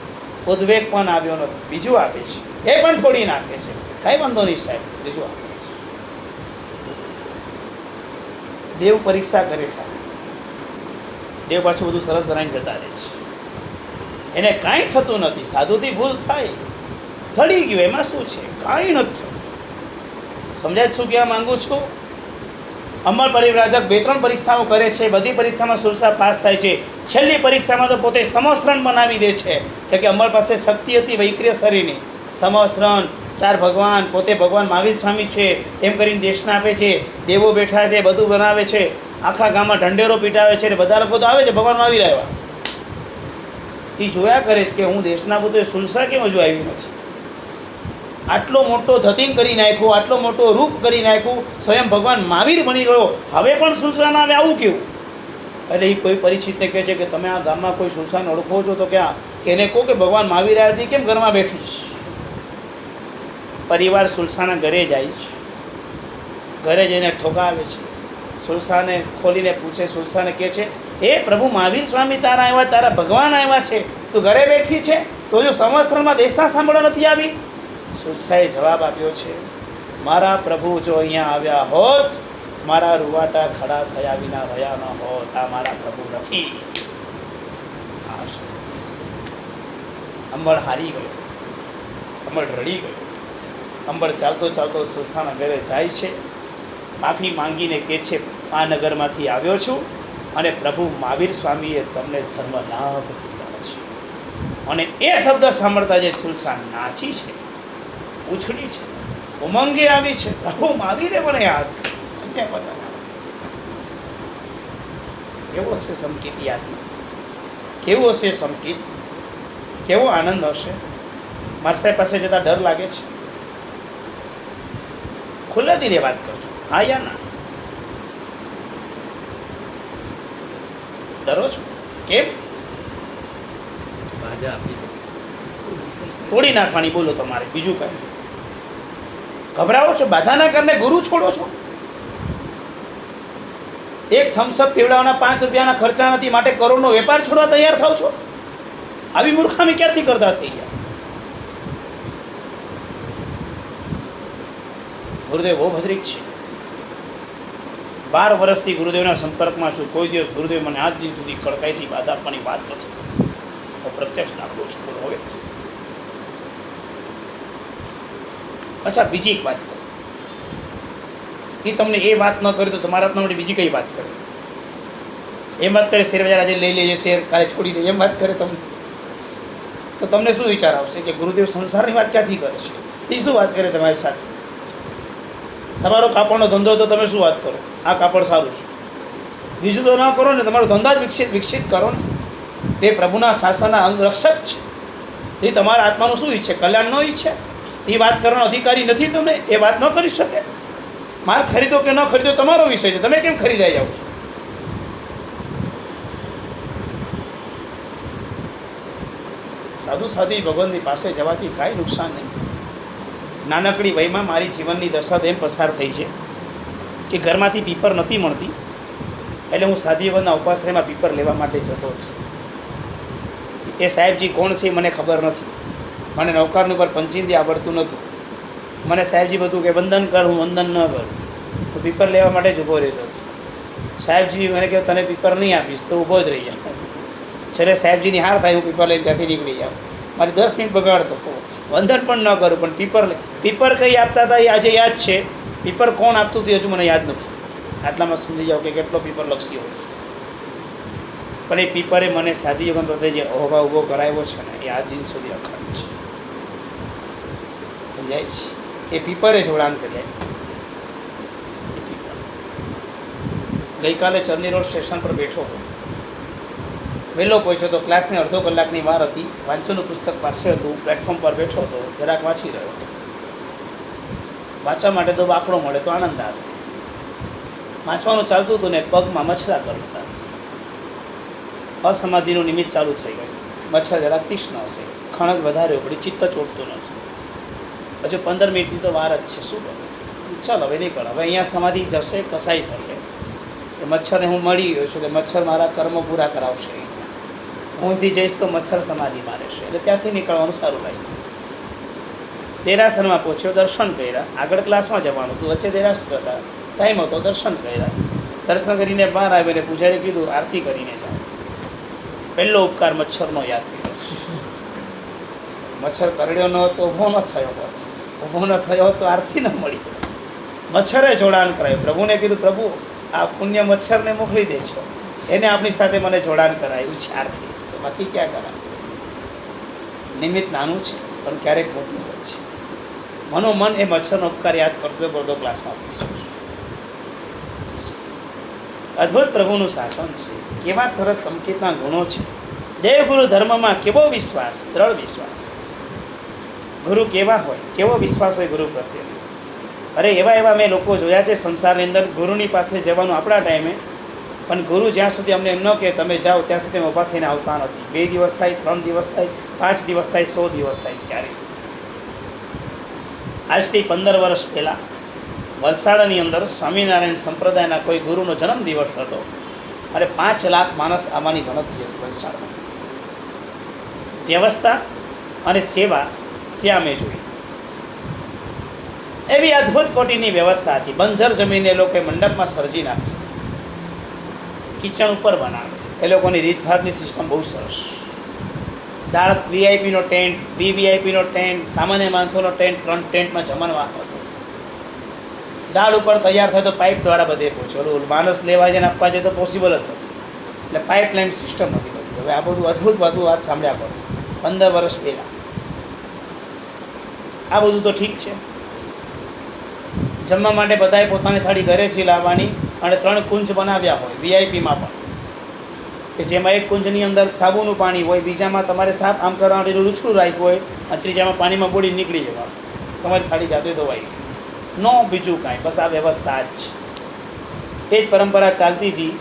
ઉદ્વેગ પણ આવ્યો નથી. બીજું આપે છે, એ પણ ઢોળી નાખે છે, કાંઈ વાંધો નહીં સાહેબ. ત્રીજું આપે છે. દેવ પરીક્ષા કરે છે, દેવ પાછું બધું સરસ બનાવીને જતા રહે છે, એને કાંઈ થતું નથી. સાધુથી ભૂલ થાય, થડી ગયું, એમાં શું છે, કાંઈ નથી થતું. સમજાય શું કહેવા માંગુ છું? અમર પરિવ્રાજક 2-3 પરીક્ષાઓ કરે છે, બધી પરીક્ષામાં સુલસા પાસ થાય છે. છેલ્લી પરીક્ષામાં તો પોતે સમસ્રણ બનાવી દે છે કે અમર પાસે શક્તિ હતી વૈક્રિય શરીરની. સમસ્રણ, 4 ભગવાન, પોતે ભગવાન મહાવીર સ્વામી છે એમ કરીને દેશના આપે છે, દેવો બેઠા છે, બધું બનાવે છે, આખા ગામમાં ઢંઢેરો પીટાવે છે, અને બધા લોકો તો આવે છે ભગવાન મહાવીર આવ્યા. એ જોયા કરે છે કે હું દેશના બધું સુલસા કેમ હજુ આવી નથી. આટલો મોટો ધતિંગ કરી નાખ્યો, આટલો મોટો રૂપ કરી નાખ્યું, સ્વયં ભગવાન મહાવીર બની ગયો, હવે પણ સુલસા ના આવે, આવું કેવું? એટલે એ કોઈ પરિચિતને કહે છે કે તમે આ ગામમાં કોઈ સુલસાને ઓળખો છો તો ક્યાં, કે એને કહો કે ભગવાન મહાવીર આવ્યા કેમ ઘરમાં બેઠી છે. પરિવાર સુલસાના ઘરે જાય છે, ઘરે જઈને ઠોકાવે છે, સુલસાને ખોલીને પૂછે, સુલસાને કહે છે એ પ્રભુ મહાવીર સ્વામી તારા આવ્યા, તારા ભગવાન આવ્યા છે, તું ઘરે બેઠી છે, તો જો સંવત્સરમાં દેશના સાંભળવા નથી આવી? સુલસાએ જવાબ આપ્યો છે, મારા પ્રભુ જો અહીંયા આવ્યા હોત, મારા રૂવાટા ખડા થયા વિના રહ્યા ન હોત. આ મારા પ્રભુ નથી. અંબળ હારી ગયો, અંબળ રડી ગયો. અંબળ ચાલતો ચાલતો સુલસાના ઘરે જાય છે, માફી માંગીને કહે છે આ નગરમાંથી આવ્યો છું અને પ્રભુ મહાવીર સ્વામીએ તમને ધર્મ લાભ કીધા છે. અને એ શબ્દ સાંભળતા જે સુલસા નાચી છે, ઉછળી છે, ઉમંગે આવી છે, પ્રભુ મહાવીરે મને યાદ કર્યો. કેવો હશે સંકિત યાદમાં, કેવું હશે સંકિત, કેવો આનંદ હશે. મારા સાહેબ પાસે જતાં ડર લાગે છે? ખુલ્લા દિલે વાત કરજો, હા યા ના? ડરો છો કેમ? તોડી નાખવાની બોલો તમારે, બીજું કઈ? ગભરાવો છો? બાધાના કારણે ગુરુ છોડો છો? એક થમ્સઅપ પીવડાવવાના 5 રૂપિયાના ખર્ચા નથી માટે કરોડનો વેપાર છોડવા તૈયાર થાવ છો? આવી મૂર્ખામી ક્યારથી કરતા થઈ ગયા? ગુરુદેવ બહુ ભદ્રિક છે. 12 વર્ષથી ગુરુદેવના સંપર્કમાં છું, કોઈ દિવસ ગુરુદેવ મને આજ દિન સુધી કડકાઈથી બાધા આપવાની વાત નથી. હું પ્રત્યક્ષ દાખલો છું. બોલો હવે. અચ્છા, બીજી એક વાત કરું, એ તમને એ વાત ન કરી તો તમારા હાથમાં માટે બીજી કઈ વાત કરે? એમ વાત કરે શેર બજાર આજે લઈ લેજે, શેર કાલે છોડી દે, એમ વાત કરે તમને, તો તમને શું વિચાર આવશે કે ગુરુદેવ સંસારની વાત ક્યાંથી કરે છે? એ શું વાત કરે તમારી સાથે? તમારો કાપડનો ધંધો તો તમે શું વાત કરો, આ કાપડ સારું છે, બીજું તો ન કરો ને, તમારો ધંધા જ વિકસિત કરો ને. તે પ્રભુના શાસનના અંગરક્ષક છે. એ તમારા આત્માનું શું ઈચ્છે? કલ્યાણ ન ઈચ્છે? એ વાત કરવાનો અધિકારી નથી તમે? એ વાત ન કરી શકે? માલ ખરીદો કે ન ખરીદો તમારો વિષય છે, તમે કેમ ખરીદાઈ જાઓ છો? સાધુ સાધી ભગવાનની પાસે જવાથી કાંઈ નુકસાન નહીં થાય. નાનકડી વયમાં મારી જીવનની દશા તો એમ પસાર થઈ છે કે ઘરમાંથી પીપર નથી મળતી, એટલે હું સાધી ભગવાનના ઉપાશ્રયમાં પીપર લેવા માટે જતો હતો. એ સાહેબજી કોણ છે એ મને ખબર નથી. મને નૌકારની ઉપર પંચિંદી આવડતું નહોતું. મને સાહેબજી બધું કે વંદન કર, હું વંદન ન કરું. હું પીપર લેવા માટે જ ઊભો રહેતો હતો. સાહેબજી મને કહે તને પીપર નહીં આપીશ તો ઊભો જ રહી જાય. છેલ્લે સાહેબજીની હાર થાય, હું પીપર લઈને ત્યાંથી નીકળી જાઉં. મારી 10 મિનિટ બગાડતો, વંદન પણ ન કરું, પણ પીપર કઈ આપતા હતા એ આજે યાદ છે. પીપર કોણ આપતું હતું હજુ મને યાદ નથી. આટલામાં સમજી જાઓ કે કેટલો પીપર લક્ષી હોઈશ. પણ એ પીપરે મને સાદી યોગન પ્રત્યે જે અહોભાવ ઊભો કરાવ્યો છે ને, એ આ દિન સુધી અખંડ છે. સમજાય છે? એ પીપરે જોડાણ કર્યા. એ પીપર ગઈકાલે ચંદની રોડ સ્ટેશન પર બેઠો હતો. વહેલો પહોંચ્યો તો, ક્લાસને અડધો કલાકની વાર હતી. વાંચનનું પુસ્તક પાસે હતું, પ્લેટફોર્મ પર બેઠો હતો, જરાક વાંચી રહ્યો હતો. વાંચવા માટે તો બાકડો મળે તો આનંદ આવે. વાંચવાનું ચાલતું હતું ને પગમાં મચ્છરા કરતા હતા. અસમાધિનું નિમિત્ત ચાલુ થઈ ગયું. મચ્છર જરાક તીક્ષ્ણ હશે, ખણજ વધારે પડી, ચિત્ત ચોટતું નથી. હજુ 15 મિનિટની તો વાર જ છે, શું કરું? ચાલ હવે નહીં, પણ હવે અહીંયા સમાધિ જશે, કસાઈ થશે. એ મચ્છરને હું મળી ગયો છું કે મચ્છર મારા કર્મો પૂરા કરાવશે. હું અહીંથી જઈશ તો મચ્છર સમાધિમાં રહેશે. એટલે ત્યાંથી નીકળવાનું સારું લાગ્યું. દેરાસરમાં પહોંચ્યો, દર્શન કર્યા. આગળ ક્લાસમાં જવાનું હતું, વચ્ચે દેરાસર હતા, ટાઈમ હતો, દર્શન કર્યા. દર્શન કરીને બહાર આવીને પૂજારીએ કીધું આરતી કરીને જાઓ. પહેલો ઉપકાર મચ્છરનો યાદ કર્યો. મચ્છર કરડ્યો ન હતો, ઊભો ન થયો હોત. ઊભો ન થયો હોત તો આરતી ન મળી. મચ્છરે જોડાણ કરાયું. પ્રભુને કીધું પ્રભુ આ પુણ્ય મચ્છરને મોકલી દેજો, એને આપણી સાથે મને જોડાણ કરાયું છે આરતી. તો બાકી ક્યાં કરાયું? નિમિત્ત નાનું છે પણ ક્યારેક મોટું હોય છે. મનોમન એ મચ્છરનો ઉપકાર યાદ કરતો બધો ક્લાસમાં પહોંચ્યો. અદ્ભુત પ્રભુનું શાસન છે. કેવા સરસ સંકેતના ગુણો છે. દેવગુરુ ધર્મમાં કેવો વિશ્વાસ, દ્રઢ વિશ્વાસ. ગુરુ કેવા હોય, કેવો વિશ્વાસ હોય ગુરુ પ્રત્યે. અરે એવા મેં લોકો જોયા છે સંસારની અંદર. ગુરુની પાસે જવાનું આપણા ટાઈમે, પણ ગુરુ જ્યાં સુધી અમને એમ ન કહે તમે જાઓ ત્યાં સુધી અમે ઊભા થઈને આવતા નથી. 2 દિવસ થાય, 3 દિવસ થાય, 5 દિવસ થાય, 100 દિવસ થાય. ક્યારે આજથી 15 વર્ષ પહેલાં વલસાડની અંદર સ્વામિનારાયણ સંપ્રદાયના કોઈ ગુરુનો જન્મદિવસ હતો અને 5 લાખ માણસ આવવાની ગણતરી હતી વલસાડમાં. વ્યવસ્થા અને સેવા ત્યાં મેં જોઈ. એવી અદ્ભુત કોટીની વ્યવસ્થા હતી. બંજર જમીને એ લોકોએ મંડપમાં સર્જી નાખી, કિચન ઉપર બનાવે. એ લોકોની રીતભાતની સિસ્ટમ બહુ સરસ. દાળ વીઆઈપીનો ટેન્ટ, વીવીઆઈપીનો ટેન્ટ, સામાન્ય માણસોનો ટેન્ટ, 3 ટેન્ટમાં જમણવાર હતો. દાળ ઉપર તૈયાર થાય તો પાઇપ દ્વારા બધે પહોંચે. ઓલું માણસ લેવા જઈને આપવા જાય તો પોસિબલ જ નથી. એટલે પાઇપલાઇન સિસ્ટમ નથી બધી. હવે આ બધું અદ્ભુત વાત સાંભળ્યા પડે 15 વર્ષ પહેલાં. આ બધું તો ઠીક છે. જમવા માટે બધાએ પોતાની થાળી ઘરેથી લાવવાની અને 3 કુંજ બનાવ્યા હોય વીઆઈપીમાં પણ, કે જેમાં એક કુંજની અંદર સાબુનું પાણી હોય, બીજામાં તમારે સાફ આમ કરવા માટેનું રૂચકું રાખ્યું હોય અને ત્રીજામાં પાણીમાં બોડી નીકળી જવાનું. તમારી થાળી જાતે ધોવાઈ ન બીજું કાંઈ. બસ આ વ્યવસ્થા જ છે. એ જ પરંપરા ચાલતી હતી.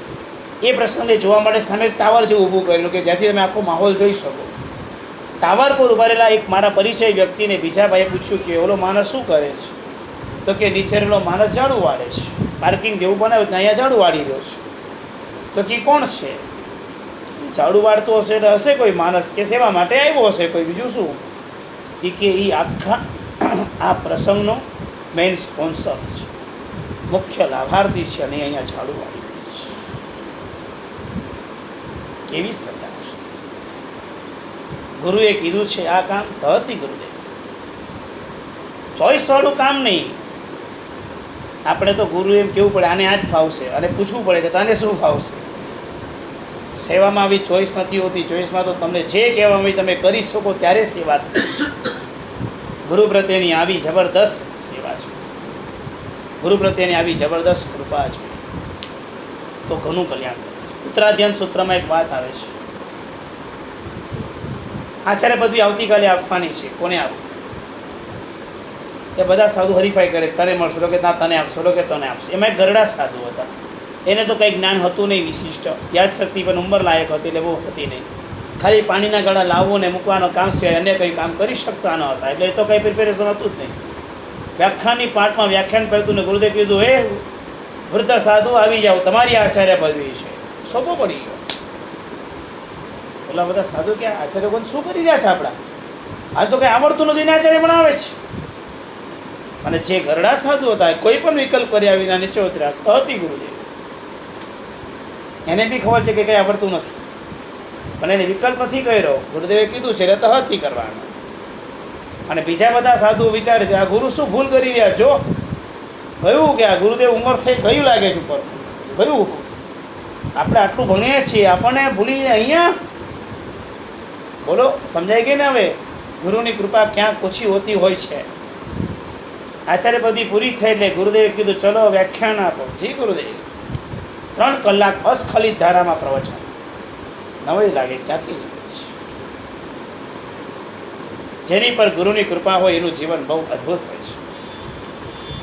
એ પ્રસંગે જોવા માટે સામે ટાવર જેવું ઊભું કરેલું કે જ્યાંથી તમે આખો માહોલ જોઈ શકો. ટાવર પર ઉભા રહેલા એક મારા પરિચય વ્યક્તિને બીજા ભાઈએ પૂછ્યું કે ઓલો માણસ શું કરે છે? તો કે નીચે રહેલો માણસ ઝાડુ વાળે છે. પાર્કિંગ જેવું બનાવ્યું અહીંયા ઝાડુ વાળી રહ્યો છે. તો કે કોણ છે? ઝાડુ વાળતો હશે એટલે હશે કોઈ માણસ કે સેવા માટે આવ્યો હશે કોઈ, બીજું શું? એ કે એ આખા આ પ્રસંગનો મેઇન સ્પોન્સર છે, મુખ્ય લાભાર્થી છે અને અહીંયા ઝાડુ વાળી રહ્યો છે. કેવી શ્રદ્ધા છે! ગુરુએ કીધું છે આ કામ તહતી ગુરુદેવ. ચોઈસવાળું કામ નહીં. આપણે તો ગુરુ એમ કહેવું પડે આને આ જ ફાવશે, અને પૂછવું પડે કે તને શું ફાવશે. સેવામાં આવી ચોઈસ નથી હોતી. ચોઈસમાં તો તમને જે કહેવામાં આવી તમે કરી શકો ત્યારે સેવા થાય. ગુરુ પ્રત્યેની આવી જબરદસ્ત સેવા છે, ગુરુ પ્રત્યેની આવી જબરદસ્ત કૃપા છે, તો ઘણું કલ્યાણ થાય છે. ઉત્તરાધ્યાન સૂત્રમાં એક વાત આવે છે. આચાર્ય પદવી આવતીકાલે આપવાની છે. કોને આપવું? એ બધા સાધુ હરીફાઈ કરે, તને મળશે તો કે ના તને આપશો તો કે તને આપશે. એમાં એક ગરડા સાધુ હતા, એને તો કંઈ જ્ઞાન હતું નહીં વિશિષ્ટ, યાદશક્તિ પણ ઉંમર લાયક હતી એટલે બહુ હતી નહીં. ખાલી પાણીના ગળા લાવવો ને મૂકવાનો કામ સિવાય અન્ય કંઈ કામ કરી શકતા ન હતા. એટલે એ તો કંઈ પ્રિપેરેશન હતું જ નહીં. વ્યાખ્યાનની પાઠમાં વ્યાખ્યાન પહેરતું ને ગુરુદેવ કીધું, હે વૃદ્ધ સાધુ આવી જાઓ, તમારી આચાર્ય પદવી છે. સોંપો પડી ગયો. ઓલા બધા સાધુ કે આચાર્ય બંધ શું કરી રહ્યા છે આપણા? આ તો કંઈ આવડતું નથી ને આચાર્ય પણ આવે છે. અને જે ગરડા સાધુ હતા કોઈ પણ વિકલ્પ કર્યા વિના નીચે ઉતર્યા હતી ગુરુદેવ. એને બી ખબર છે કે કંઈ આવડતું નથી, પણ એને વિકલ્પ નથી કર્યો. ગુરુદેવે કીધું છે એટલે તહતી કરવાનું. અને બીજા બધા સાધુઓ વિચારે છે આ ગુરુ શું ભૂલ કરી રહ્યા? જો કયું કે આ ગુરુદેવ ઉંમર થઈ કયું લાગે છે ઉપર, કયું આપણે આટલું ભણીએ છીએ આપણને ભૂલી અહીંયા. બોલો, સમજાય ગઈ ને હવે? ગુરુની કૃપા ક્યાંક ઓછી હોતી હોય છે. આચાર્ય પદવી પૂરી થઈ એટલે ગુરુદેવે કીધું ચલો વ્યાખ્યાન આપો. જી ગુરુદેવ. 3 કલાક અસ્ખલિત ધારામાં પ્રવચન. નવાઈ લાગે ક્યાંથી નીકળે છે. જેની પર ગુરુની કૃપા હોય એનું જીવન બહુ અદ્ભુત હોય છે.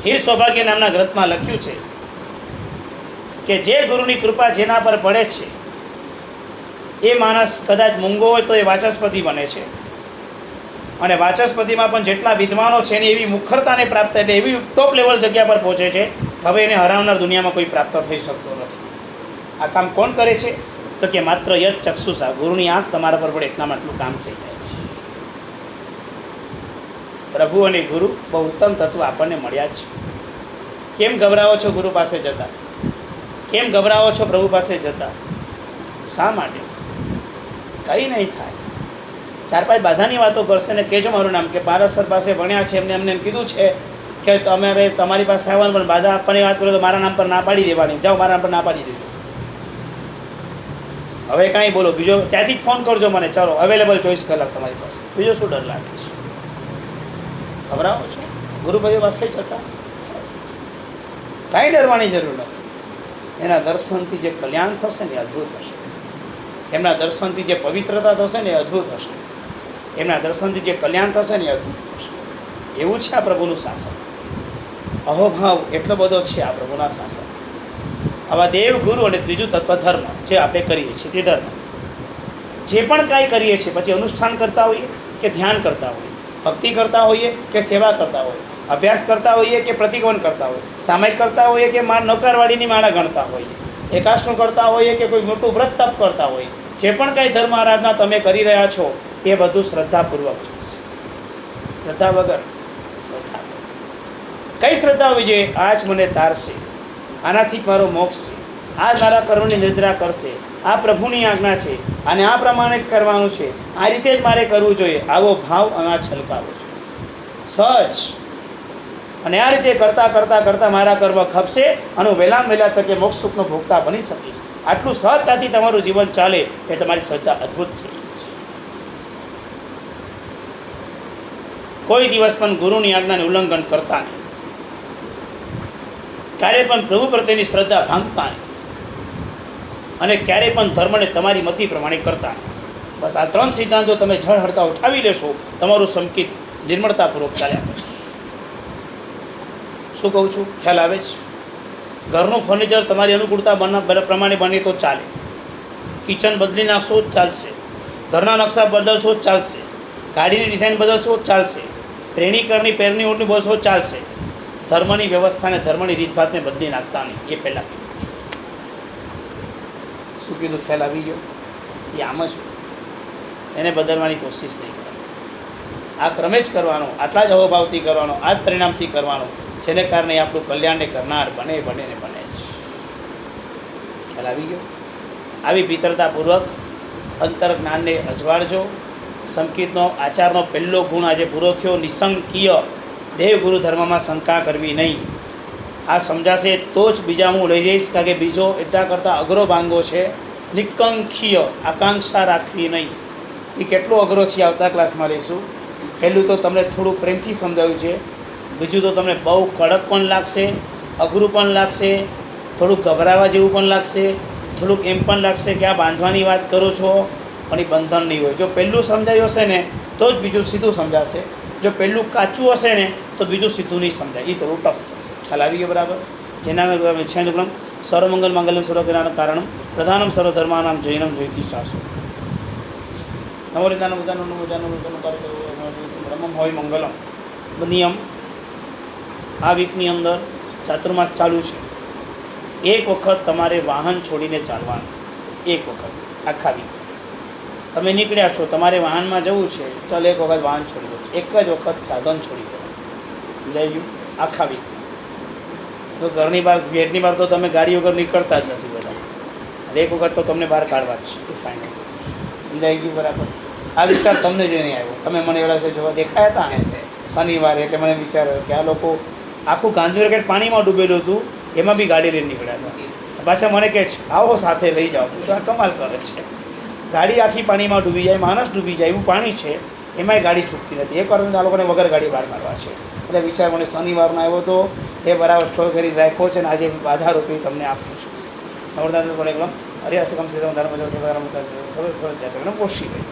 હીર સૌભાગ્ય નામના ગ્રંથમાં લખ્યું છે કે જે ગુરુની કૃપા જેના પર પડે છે એ માણસ કદાચ મૂંગો હોય તો એ વાચસ્પતિ બને છે. અને વાચસ્પતિમાં પણ જેટલા વિદ્વાનો છે એની એવી મુખરતાને પ્રાપ્ત એટલે એવી ટોપ લેવલ જગ્યા પર પહોંચે છે હવે એને હરાવનાર દુનિયામાં કોઈ પ્રાપ્ત થઈ શકતો નથી. આ કામ કોણ કરે છે? તો કે માત્ર યત ચક્ષુષા, ગુરુની આંખ તમારા પર પડે એટલામાં આટલું કામ થઈ જાય છે. પ્રભુ અને ગુરુ બહુ ઉત્તમ તત્વ આપણને મળ્યા છે. કેમ ગભરાવો છો ગુરુ પાસે જતા? કેમ ગભરાવો છો પ્રભુ પાસે જતા? શા માટે? કંઈ નહીં થાય. 4-5 બાધાની વાતો કરશે ને કહેજો મારું નામ કે પારસ સર પાસે ભણ્યા છે, એમને એમ કીધું છે કે તમારે તમારી પાસે આવવાનું, પણ બાધા આપવાની વાત કરો તો મારા નામ પર ના પાડી દેવાની. જાઓ મારા નામ પર ના પાડી દેજો. હવે કાંઈ બોલો બીજો ત્યાંથી જ ફોન કરજો મને. ચાલો અવેલેબલ 24 કલાક તમારી પાસે. બીજો શું ડર લાગે છે? ગભરાવો છો ગુરુભાઈ પાસે જતા? કાંઈ ડરવાની જરૂર નથી. એના દર્શનથી જે કલ્યાણ થશે ને એ અદ્ભુત હશે. એમના દર્શનથી જે પવિત્રતા થશે ને એ અદ્ભુત હશે. એમના દર્શનથી જે કલ્યાણ થશે ને એ અદ્ભુત થશે. એવું છે આ પ્રભુનું શાસન. અહોભાવ એટલો બધો છે આ પ્રભુના શાસન. આવા દેવ ગુરુ અને ત્રીજું તત્વ ધર્મ જે આપણે કરીએ છીએ તે ધર્મ. જે પણ કાંઈ કરીએ છીએ પછી અનુષ્ઠાન કરતા હોઈએ કે ધ્યાન કરતા હોઈએ, ભક્તિ કરતા હોઈએ કે સેવા કરતા હોઈએ, અભ્યાસ કરતા હોઈએ કે પ્રતિક્રમણ કરતા હોઈએ, સામાયિક કરતા હોઈએ કે નૌકારવાળીની માળા ગણતા હોઈએ, એકાશનું કરતા હોઈએ કે કોઈ મોટું વ્રત તપ કરતા હોઈએ, જે પણ કાંઈ ધર્મ આરાધના તમે કરી રહ્યા છો તે બધું શ્રદ્ધાપૂર્વક છે. શ્રદ્ધા વગર શ્રદ્ધા કઈ શ્રદ્ધા હોવી જોઈએ? આ જ મને તારશે, આનાથી જ મારો મોક્ષ છે, આ જ મારા કર્મની નિર્જરા કરશે, આ પ્રભુની આજ્ઞા છે, અને આ પ્રમાણે જ કરવાનું છે, આ રીતે જ મારે કરવું જોઈએ. આવો ભાવ આમાં છલકાવો છે સહજ. અને આ રીતે કરતાં કરતાં કરતાં મારા કર્મ ખપશે અને હું વહેલા તકે મોક્ષ સુખનો ભોગતા બની શકીશ. આટલું સહજતાથી તમારું જીવન ચાલે એ તમારી શ્રદ્ધા અદ્ભુત છે. કોઈ દિવસ પણ ગુરુની આજ્ઞાને ઉલ્લંઘન કરતા નહીં, ક્યારેય પણ પ્રભુ પ્રત્યેની શ્રદ્ધા ભાંગતા નહીં, અને ક્યારેય પણ ધર્મને તમારી મતિ પ્રમાણે કરતા નહીં. બસ આ 3 સિદ્ધાંતો તમે જળ હળતા ઉઠાવી લેશો, તમારું સંકિત નિર્મળતાપૂર્વક ચાલ્યા કરશે. શું કહું છું? ખ્યાલ આવે છે? ઘરનું ફર્નિચર તમારી અનુકૂળતા પ્રમાણે બને તો ચાલે. કિચન બદલી નાખશો જ ચાલશે, ઘરના નકશા બદલશો જ ચાલશે, ગાડીની ડિઝાઇન બદલશો જ ચાલશે, ટ્રેનિકરની પેરની ઓળની બોલશો જ ચાલશે. ધર્મની વ્યવસ્થાને ધર્મની રીતભાતને બદલી નાખતા નહીં. એ પહેલાં કીધું છું. શું કીધું? ખ્યાલ આવી ગયો? એ આમ જ એને બદલવાની કોશિશ નહીં કરવાની. આ ક્રમે જ કરવાનો, આટલા જ અહોભાવથી કરવાનો, આ જ પરિણામથી કરવાનો, જેને કારણે આપણું કલ્યાણને કરનાર બને જ. ખ્યાલ આવી ગયો? આવી ભીતરતાપૂર્વક અંતર જ્ઞાનને અજવાળજો. સંકિતનો આચારનો પહેલો ગુણ આજે પૂરો થયો. નિશંકીય દેવગુરુ ધર્મમાં શંકા કરવી નહીં. આ સમજાશે તો જ બીજા હું લઈ જઈશ, કારણ કે બીજો એટલા કરતાં અઘરો ભાંગો છે. નિકંખીય આકાંક્ષા રાખવી નહીં. એ કેટલો અઘરો છે આવતા ક્લાસમાં લઈશું. પહેલું તો તમને થોડું પ્રેમથી સમજાવ્યું છે, બીજું તો તમને બહુ કડક પણ લાગશે, અઘરું પણ લાગશે, થોડુંક ગભરાવા જેવું પણ લાગશે, થોડુંક એમ પણ લાગશે કે આ બાંધવાની વાત કરો છો, પણ એ બંધન નહીં હોય. જો પહેલું સમજાયું હશે ને તો જ બીજું સીધું સમજાશે. જો પહેલું કાચું હશે ને તો બીજું સીધું નહીં સમજાય. એ થોડું ટફ થશે. ખ્યાલ આવી ગયો બરાબર? જેના આગળ ઈચ્છાનુક્રમ સર્વમંગલ માંગલ્યમ સર્વકલ્યાણ કારણમ પ્રધાનમ સર્વધર્માનામ જૈનમ જ્યોતિષાસુ. નમો રીતાનું બધાનું નમો જાનું બ્રહ્મમ હોય મંગલમ. નિયમ આ વીકની અંદર ચાતુર્માસ ચાલુ છે. એક વખત તમારે વાહન છોડીને ચાલવાનું. એક વખત આખા વીક તમે નીકળ્યા છો, તમારે વાહનમાં જવું છે, ચાલ એક વખત વાહન છોડી દો. એક જ વખત સાધન છોડી દેવાનું. સમજાઈ ગયું? આખા વીક. તો ઘરની બહાર ગેટની બહાર તો તમે ગાડી વગર નીકળતા જ નથી બધા. એક વખત તો તમને બહાર કાઢવા જ છે. એ ફાઇનલ. સમજાઈ ગયું બરાબર? આ વિચાર તમને જોઈને આવ્યો. તમે મને એવડા છે જોવા દેખાયા હતા ને શનિવારે, એટલે મને વિચાર આવ્યો કે આ લોકો આખું ગાંધી માર્કેટ પાણીમાં ડૂબેલું હતું, એમાં બી ગાડી લઈને નીકળ્યા હતા. પાછા મને કહે છે આવો સાથે લઈ જાઓ. તો આ કમાલ કરે છે. ગાડી આખી પાણીમાં ડૂબી જાય, માણસ ડૂબી જાય એવું પાણી છે, એમાંય ગાડી છૂટતી નથી. એક વાર આ લોકોને વગર ગાડી બહાર મારવા છે. એટલે વિચાર મને શનિવારનો આવ્યો તો એ બરાબર સ્ટોર કરી રાખ્યો છે ને આજે બાધા રૂપી તમને આપું છું. ખબરદાર પડે એકદમ અરે હશે કમ સે ધર્મ ઓછી ગઈ.